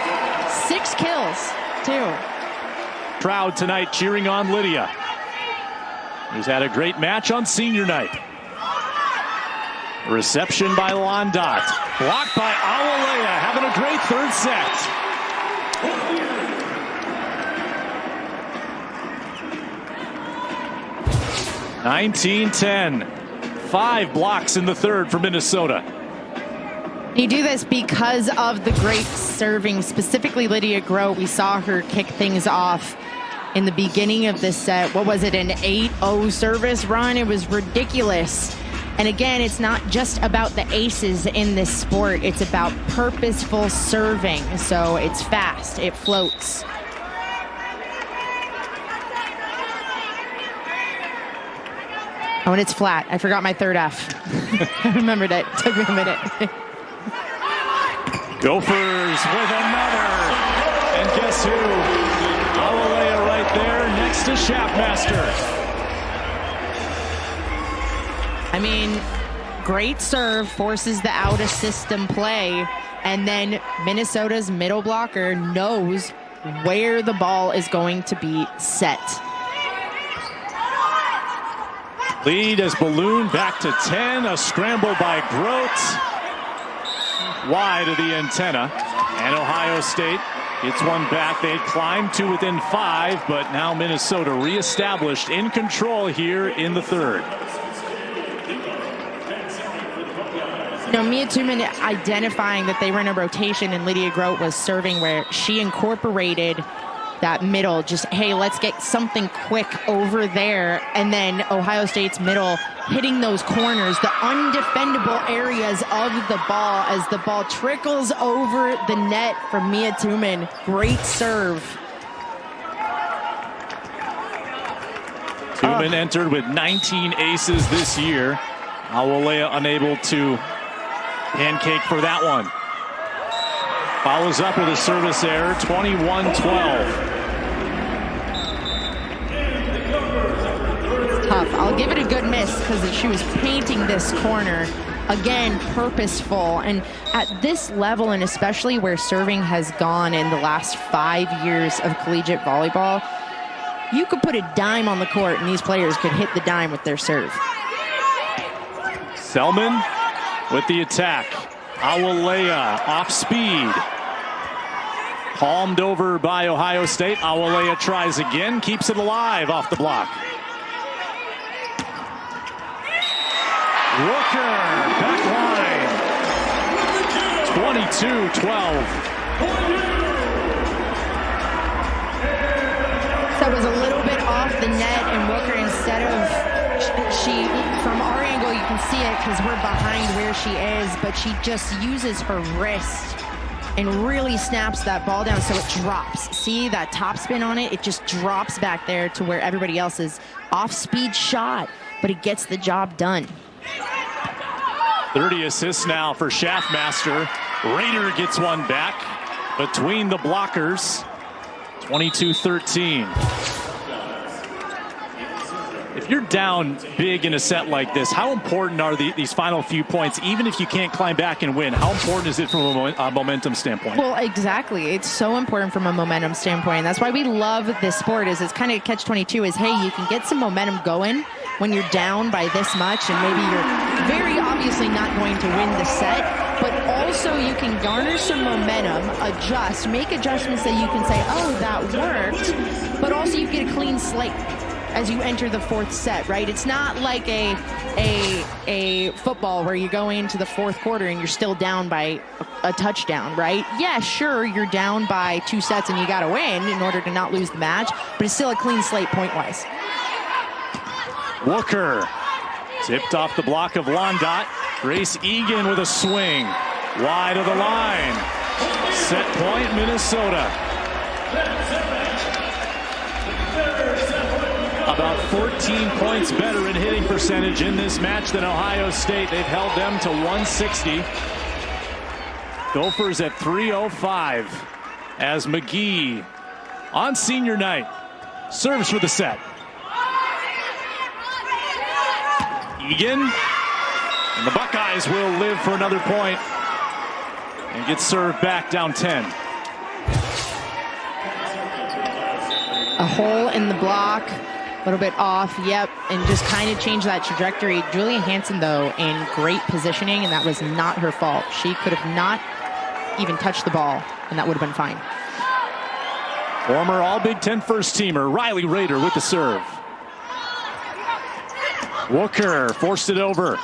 6 kills, too. Crowd tonight cheering on Lydia, who's had a great match on senior night. Reception by Londot. Blocked by Awalea, having a great third set. (19-10). 5 blocks in the third for Minnesota. You do this because of the great serving, specifically Lydia Grote. We saw her kick things off in the beginning of this set. What was it, an 8-0 service run? It was ridiculous. And again, it's not just about the aces in this sport. It's about purposeful serving. So it's fast, it floats. Oh, and it's flat. I forgot my third F. I remembered it. Took me a minute. Gophers with another. And guess who? Awalea right there next to Schaffmaster. I mean, great serve, forces the out of system play, and then Minnesota's middle blocker knows where the ball is going to be set. Lead has ballooned back to 10. A scramble by Grote. Wide of the antenna. And Ohio State gets one back. They climbed to within 5, but now Minnesota reestablished in control here in the third. You know, Mia Tumen identifying that they were in a rotation and Lydia Grote was serving, where she incorporated that middle, just, hey, let's get something quick over there. And then Ohio State's middle hitting those corners, the undefendable areas of the ball as the ball trickles over the net for Mia Tumen. Great serve. Tumen entered with 19 aces this year. Awalea unable to pancake for that one. Follows up with a service error, 21-12. Tough. I'll give it a good miss because she was painting this corner. Again, purposeful. And at this level, and especially where serving has gone in the last 5 years of collegiate volleyball, you could put a dime on the court and these players could hit the dime with their serve. Selman with the attack. Awalea off speed. Palmed over by Ohio State. Awalea tries again, keeps it alive off the block. Rooker, back line. 22-12. That was a little bit off the net, and Rooker, instead of, from our angle, you can see it because we're behind where she is, but she just uses her wrist and really snaps that ball down so it drops. See that top spin on it? It just drops back there to where everybody else is. Off-speed shot, but it gets the job done. 30 assists now for Schaffmaster. Raider gets one back between the blockers. 22-13. If you're down big in a set like this, how important are these final few points? Even if you can't climb back and win, how important is it from a momentum standpoint? Well, exactly. It's so important from a momentum standpoint. That's why we love this sport. Is it's kind of catch-22 is, hey, you can get some momentum going when you're down by this much, and maybe you're very obviously not going to win the set, but also you can garner some momentum, adjust, make adjustments that you can say, oh, that worked, but also you get a clean slate as you enter the fourth set, right? It's not like a football where you go into the fourth quarter and you're still down by a touchdown, right? Yeah, sure, you're down by 2 sets and you got to win in order to not lose the match, but it's still a clean slate point-wise. Wooker tipped off the block of Londot. Grace Egan with a swing wide of the line. Set point, Minnesota. About 14 points better in hitting percentage in this match than Ohio State. They've held them to 160. Gophers at 305 as McGee on senior night serves for the set. Egan, and the Buckeyes will live for another point and get served back down 10. A hole in the block. little bit off, yep, and just kind of change that trajectory. Julia Hansen, though, in great positioning, and that was not her fault. She could have not even touched the ball, and that would have been fine. Former All-Big Ten first-teamer Riley Rader with the serve. Wooker forced it over.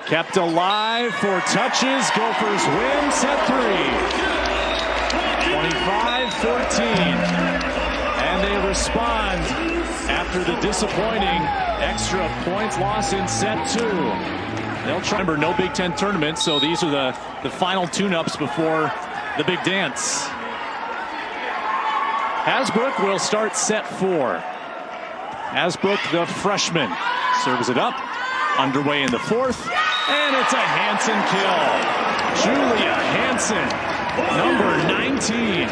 Kept alive, 4 touches. Gophers win, set 3. 25-14. And they respond after the disappointing extra points loss in set 2. They'll try. Remember, no Big Ten tournament, so these are the final tune-ups before the big dance. Hasbrook will start set 4. Hasbrook, the freshman, serves it up. Underway in the 4th, and it's a Hansen kill. Julia Hansen, number 19.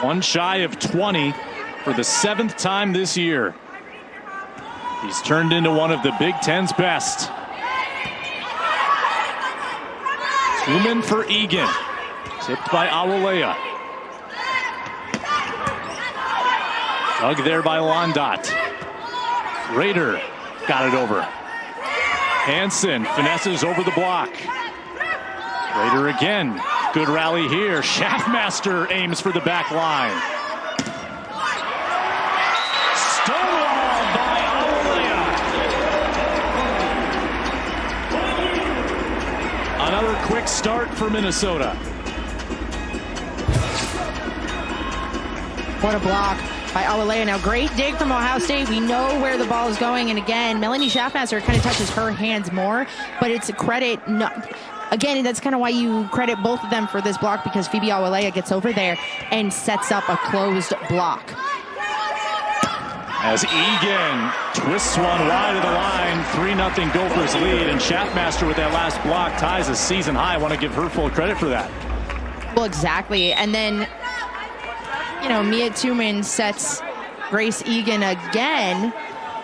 One shy of 20 for the 7th time this year. He's turned into one of the Big Ten's best. Tumen for Egan. Tipped by Awolea. Dug there by Londot. Rader got it over. Hansen finesses over the block. Rader again. Good rally here. Schaffmaster aims for the back line. Stonewalled by Awolea. Another quick start for Minnesota. What a block by Awolea. Now, great dig from Ohio State. We know where the ball is going. And again, Melanie Schaffmaster kind of touches her hands more, but it's a credit. No, again, that's kind of why you credit both of them for this block, because Phoebe Awolea gets over there and sets up a closed block. As Egan twists one wide of the line, 3-0 Gophers lead, and Schaffmaster with that last block ties a season high. I want to give her full credit for that. Well, exactly. And then, you know, Mia Tumen sets Grace Egan again,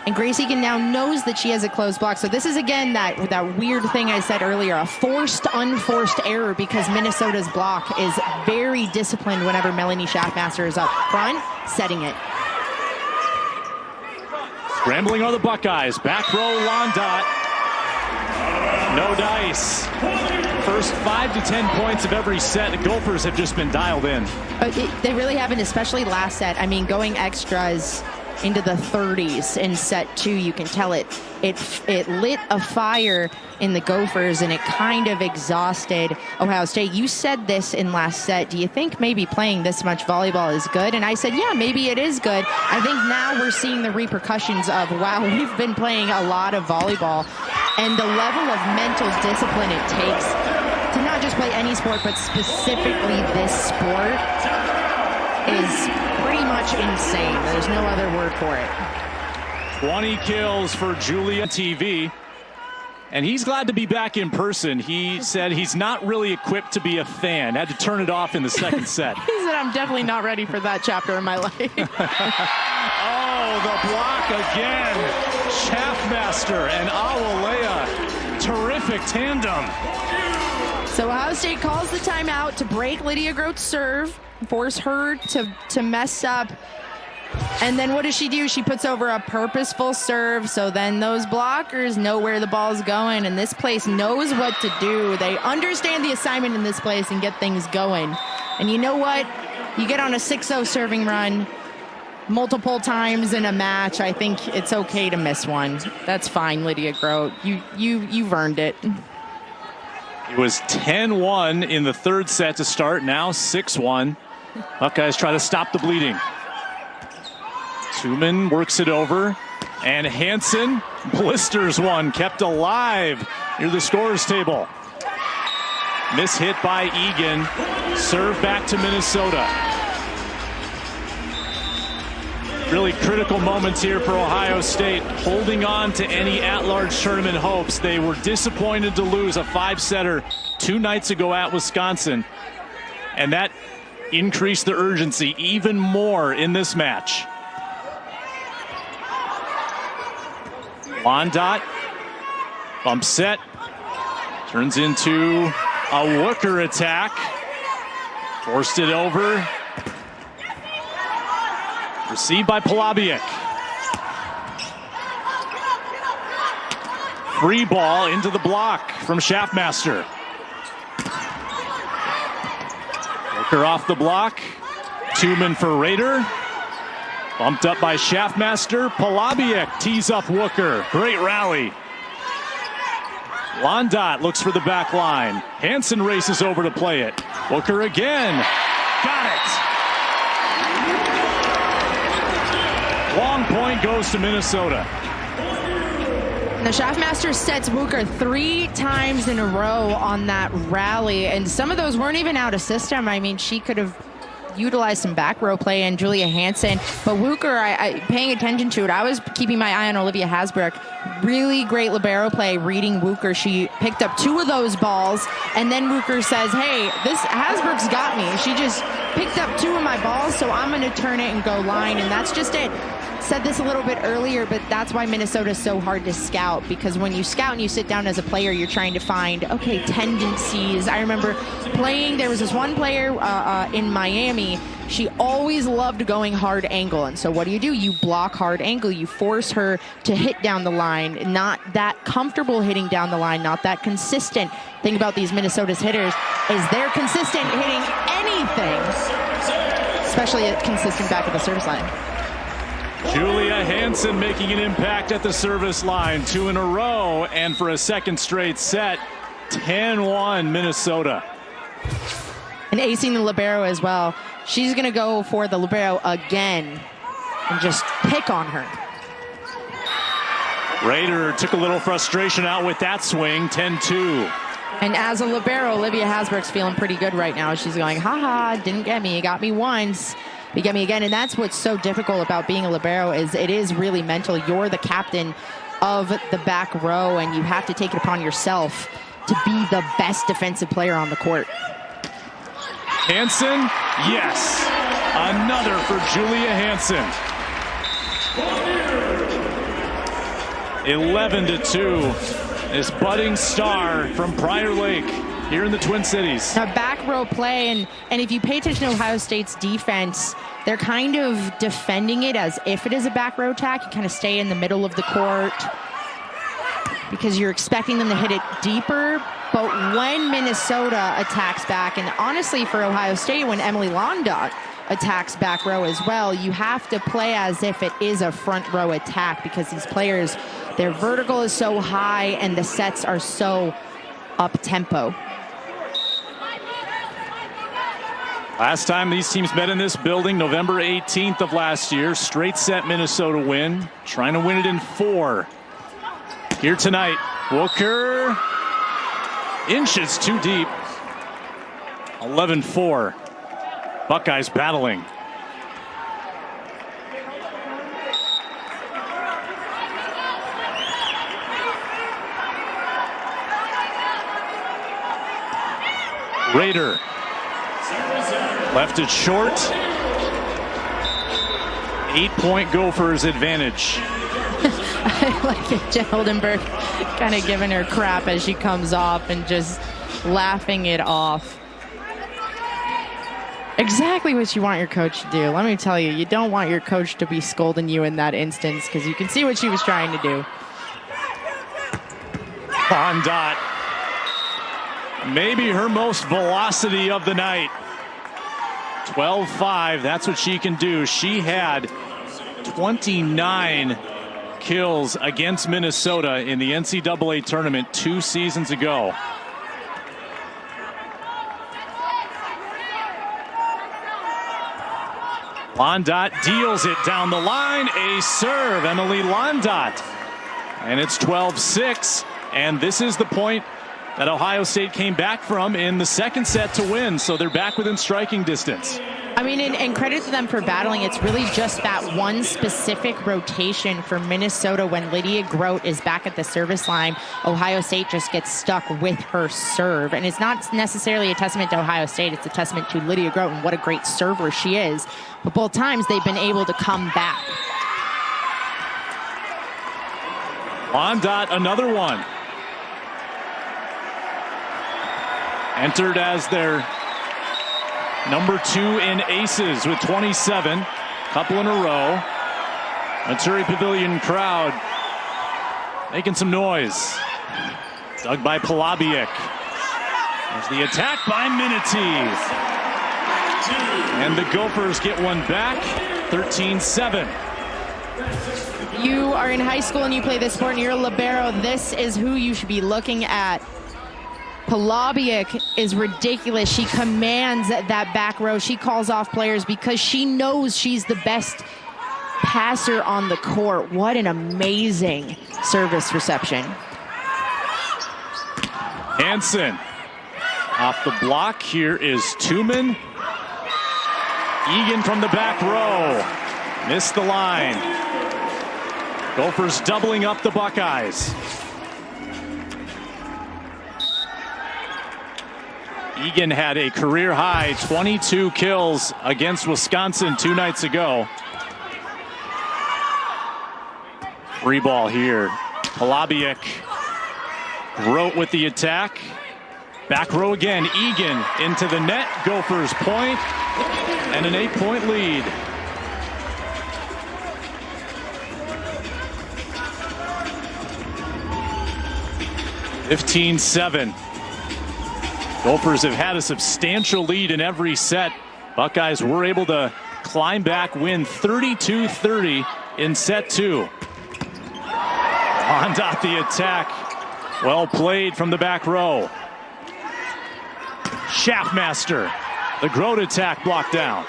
and Grace Egan now knows that she has a closed block. So this is, again, that weird thing I said earlier, a forced, unforced error, because Minnesota's block is very disciplined whenever Melanie Schaffmaster is up front, setting it. Scrambling are the Buckeyes. Back row, Londot. No dice. First 5 to 10 points of every set. The Gophers have just been dialed in. They really haven't, especially last set. I mean, going extras into the 30s in set 2, you can tell it lit a fire in the Gophers, and it kind of exhausted Ohio State. You said this in last set. Do you think maybe playing this much volleyball is good? And I said, yeah, maybe it is good. I think now we're seeing the repercussions of, wow, we've been playing a lot of volleyball, and the level of mental discipline it takes to not just play any sport, but specifically this sport is pretty much insane. There's no other word for it. 20 kills for Julia TV. And he's glad to be back in person. He said he's not really equipped to be a fan. Had to turn it off in the second set. He said, I'm definitely not ready for that chapter in my life. Oh, the block again. Schaffmaster and Awolea. Terrific tandem. So Ohio State calls the timeout to break Lydia Grote's serve, force her to mess up. And then what does she do? She puts over a purposeful serve, so then those blockers know where the ball's going, and this place knows what to do. They understand the assignment in this place and get things going. And you know what? You get on a 6-0 serving run multiple times in a match, I think it's okay to miss one. That's fine, Lydia Grote. You've earned it. It was 10-1 in the third set to start, now 6-1. Buckeyes try to stop the bleeding. Tumen works it over, and Hansen blisters one, kept alive near the scorer's table. Miss hit by Egan, serve back to Minnesota. Really critical moments here for Ohio State, holding on to any at-large tournament hopes. They were disappointed to lose a 5-setter 2 nights ago at Wisconsin, and that increased the urgency even more in this match. Londot, bump set, turns into a Wooker attack. Forced it over. Received by Polabiec. Free ball into the block from Schaffmaster. Booker off the block. Two-man for Rader. Bumped up by Schaffmaster. Polabiec tees up Wooker. Great rally. Londot looks for the back line. Hansen races over to play it. Wooker again. Got it. Long point goes to Minnesota. The Schaffmaster sets Wooker 3 times in a row on that rally, and some of those weren't even out of system. I mean, she could have utilized some back row play and Julia Hansen, but Wooker, paying attention to it, I was keeping my eye on Olivia Hasbrook. Really great libero play, reading Wooker. She picked up 2 of those balls, and then Wooker says, hey, this Hasbrook's got me. She just picked up 2 of my balls, so I'm going to turn it and go line, and that's just it. Said this a little bit earlier, but that's why Minnesota is so hard to scout, because when you scout and you sit down as a player, you're trying to find, okay, tendencies. I remember playing, there was this one player in Miami, she always loved going hard angle, and so what do? You block hard angle. You force her to hit down the line, not that comfortable hitting down the line, not that consistent. Thing about these Minnesota's hitters is they're consistent hitting anything, especially at consistent back at the service line. Julia Hansen making an impact at the service line, 2 in a row, and for a second straight set, 10-1 Minnesota. And acing the libero as well. She's going to go for the libero again and just pick on her. Rader took a little frustration out with that swing, 10-2. And as a libero, Olivia Hasbrook's feeling pretty good right now. She's going, haha, didn't get me, got me once. You get me again, and that's what's so difficult about being a libero, is it is really mental. You're the captain of the back row, and you have to take it upon yourself to be the best defensive player on the court. Hansen, yes, another for Julia Hansen. 11-2, this budding star from Prior Lake here in the Twin Cities. Now back row play, and if you pay attention to Ohio State's defense, they're kind of defending it as if it is a back row attack. You kind of stay in the middle of the court because you're expecting them to hit it deeper. But when Minnesota attacks back, and honestly for Ohio State, when Emily Londot attacks back row as well, you have to play as if it is a front row attack, because these players, their vertical is so high and the sets are so up-tempo. Last time these teams met in this building, November 18th of last year, straight set Minnesota win, trying to win it in 4. Here tonight, Wooker, inches too deep, 11-4, Buckeyes battling. Rader left it short. 8-point Gophers advantage. I like it. Jen Oldenburg kind of giving her crap as she comes off and just laughing it off. Exactly what you want your coach to do. Let me tell you, you don't want your coach to be scolding you in that instance, because you can see what she was trying to do. Londot, maybe her most velocity of the night. 12-5, that's what she can do. She had 29 kills against Minnesota in the NCAA tournament 2 seasons ago. Londot deals it down the line. A serve, Emily Londot. And it's 12-6. And this is the point that Ohio State came back from in the second set to win. So they're back within striking distance. I mean, and credit to them for battling. It's really just that one specific rotation for Minnesota. When Lydia Grote is back at the service line, Ohio State just gets stuck with her serve. And it's not necessarily a testament to Ohio State. It's a testament to Lydia Grote and what a great server she is. But both times they've been able to come back. Londot, another one. Entered as their number 2 in aces with 27, couple in a row. Missouri Pavilion crowd making some noise. Dug by Polabiek. There's the attack by Minity. And the Gophers get one back, 13-7. You are in high school and you play this sport and you're a libero. This is who you should be looking at. Polabiek is ridiculous. She commands that back row. She calls off players because she knows she's the best passer on the court. What an amazing service reception. Hansen off the block. Here is Tuman. Egan from the back row. Missed the line. Gophers doubling up the Buckeyes. Egan had a career high 22 kills against Wisconsin 2 nights ago. Free ball here. Polabiek wrote with the attack. Back row again. Egan into the net. Gophers point. And an 8-point lead. (15-7). Gophers have had a substantial lead in every set. Buckeyes were able to climb back, win 32-30 in set 2. On dot the attack. Well played from the back row. Schaffmaster. The Grote attack blocked down.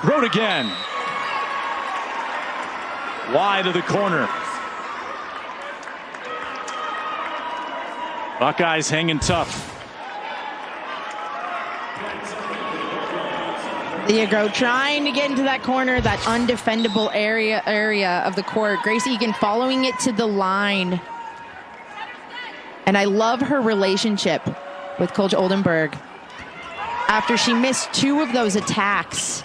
Grote again. Wide of the corner. Buckeyes hanging tough. There you go, trying to get into that corner, that undefendable area of the court. Grace Egan following it to the line. And I love her relationship with Coach Oldenburg. After she missed 2 of those attacks,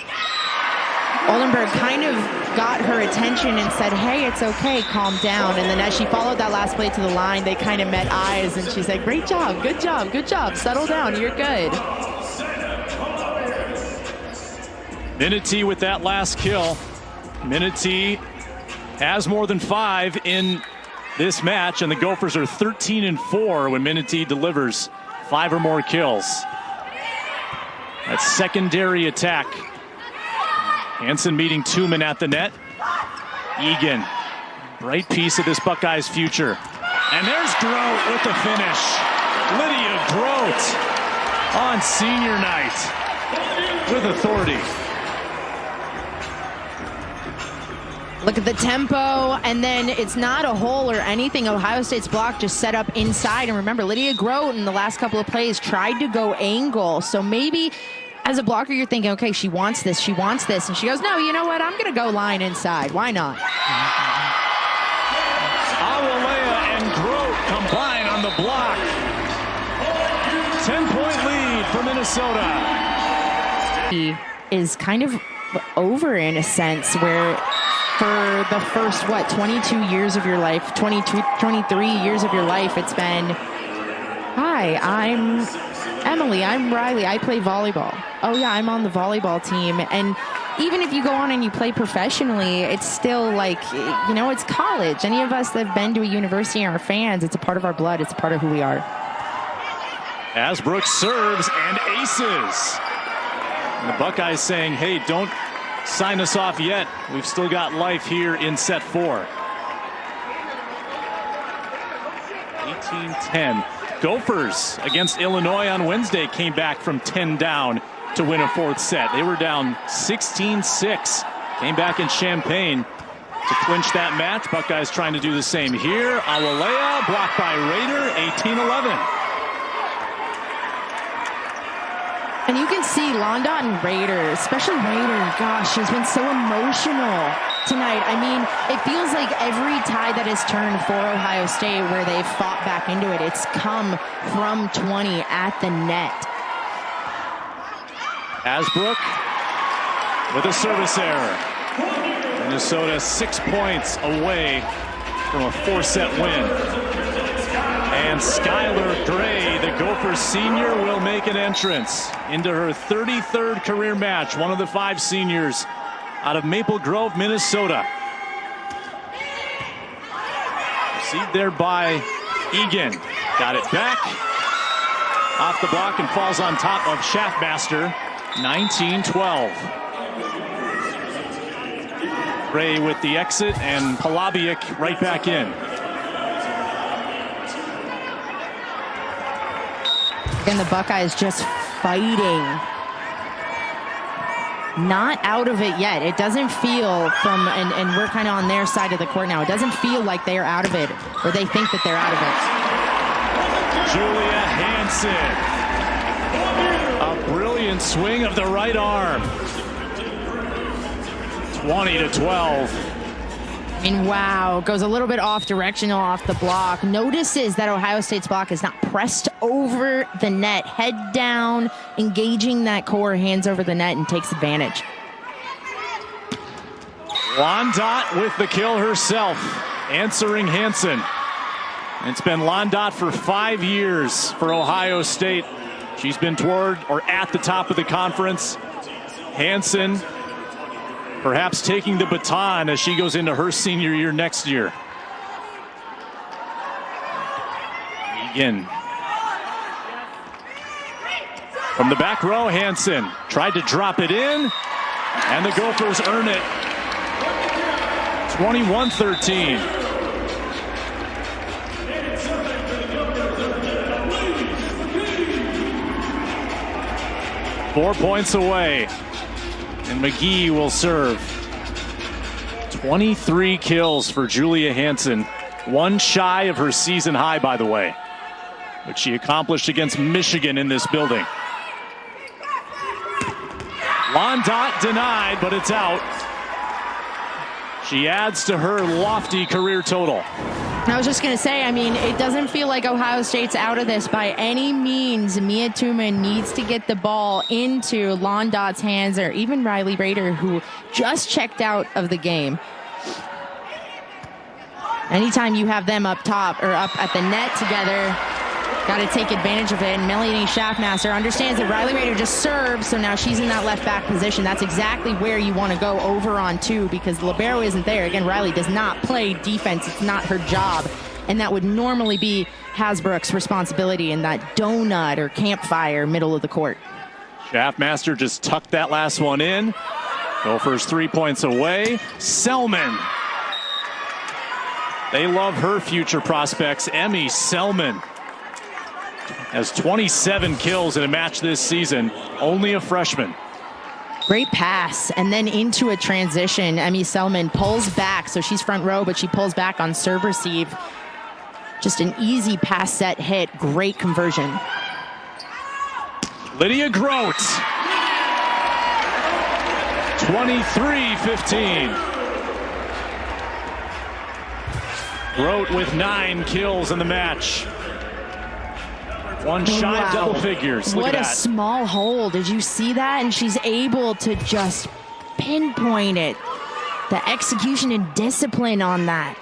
Oldenburg kind of got her attention and said, hey, it's okay, calm down. And then as she followed that last play to the line, they kind of met eyes and she said, great job, good job, good job, settle down, you're good. Minity with that last kill. Minity has more than 5 in this match, and the Gophers are 13-4 when Minity delivers 5 or more kills. That secondary attack. Hansen meeting Tuman at the net. Egan, bright piece of this Buckeyes future. And there's Grote with the finish. Lydia Grote on senior night with authority. Look at the tempo, and then it's not a hole or anything. Ohio State's block just set up inside. And remember, Lydia Grote in the last couple of plays tried to go angle. So maybe as a blocker, you're thinking, okay, she wants this, she wants this. And she goes, no, you know what? I'm going to go line inside. Why not? Awalea and Grote combine on the block. 10-point lead for Minnesota. He is kind of over in a sense where for the first, 22 years of your life, 22, 23 years of your life, it's been, hi, I'm Emily, I'm Riley, I play volleyball. Oh yeah, I'm on the volleyball team. And even if you go on and you play professionally, it's still like, you know, it's college. Any of us that have been to a university and are fans, it's a part of our blood, it's a part of who we are. Asbrook serves and aces. And the Buckeyes saying, hey, don't sign us off yet. We've still got life here in set 4. 18-10. Gophers against Illinois on Wednesday came back from 10 down to win a 4th set. They were down 16-6. Came back in Champaign to clinch that match. Buckeyes trying to do the same here. Awalea blocked by Rader, 18-11. And you can see Londot and Rader, especially Rader, gosh, she's been so emotional tonight. I mean, it feels like every tide that has turned for Ohio State where they've fought back into it, it's come from 20 at the net. Asbrook with a service error. Minnesota 6 points away from a 4-set win. And Skylar Gray, the Gophers senior, will make an entrance into her 33rd career match. One of the 5 seniors out of Maple Grove, Minnesota. Received there by Egan. Got it back. Off the block and falls on top of Schaffmaster. 19-12. Gray with the exit and Palabiak right back in. And the Buckeyes just fighting. Not out of it yet. It doesn't feel from, and we're kind of on their side of the court now. It doesn't feel like they're out of it, or they think that they're out of it. Julia Hansen. A brilliant swing of the right arm. 20-12. I mean, wow, goes a little bit off directional off the block. Notices that Ohio State's block is not pressed over the net. Head down, engaging that core, hands over the net, and takes advantage. Londot with the kill herself, answering Hansen. It's been Londot for 5 years for Ohio State. She's been toward or at the top of the conference. Hansen perhaps taking the baton as she goes into her senior year next year. Egan. From the back row, Hansen tried to drop it in, and the Gophers earn it. 21-13. Four points away. And McGee will serve. 23 kills for Julia Hansen. One shy of her season high, by the way, which she accomplished against Michigan in this building. Londot denied, but it's out. She adds to her lofty career total. I was just going to say, I mean, it doesn't feel like Ohio State's out of this by any means. Mia Tooman needs to get the ball into Londot's hands, or even Riley Rader, who just checked out of the game. Anytime you have them up top or up at the net together, got to take advantage of it. And Melanie Schaffmaster understands that Riley Rader just serves, so now she's in that left back position. That's exactly where you want to go over on 2, because the libero isn't there. Again, Riley does not play defense. It's not her job. And that would normally be Hasbrook's responsibility in that donut or campfire middle of the court. Schaffmaster just tucked that last one in. Gophers 3 points away. Selman. They love her future prospects. Emmy Selman has 27 kills in a match this season. Only a freshman. Great pass, and then into a transition. Emmy Selman pulls back, so she's front row, but she pulls back on serve receive. Just an easy pass set hit. Great conversion. Lydia Grote. 23-15. Grote with 9 kills in the match. One shy of double figures. Look what at a that. small hole. Did you see that? And she's able to just pinpoint it. The execution and discipline on that.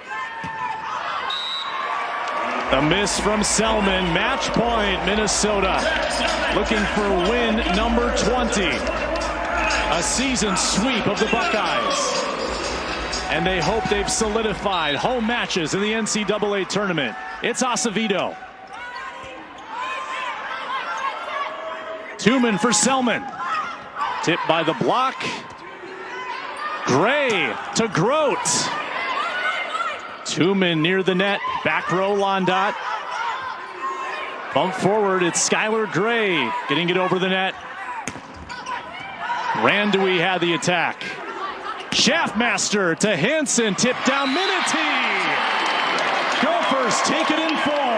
The miss from Selman. Match point, Minnesota. Looking for win number 20. A season sweep of the Buckeyes. And they hope they've solidified home matches in the NCAA tournament. It's Acevedo. Tooman for Selman. Tipped by the block. Gray to Grote. Tooman near the net. Back row Londot. Bump forward. It's Skylar Gray getting it over the net. Randui had the attack. Schaffmaster to Hansen. Tip down Minity. Gophers take it in 4.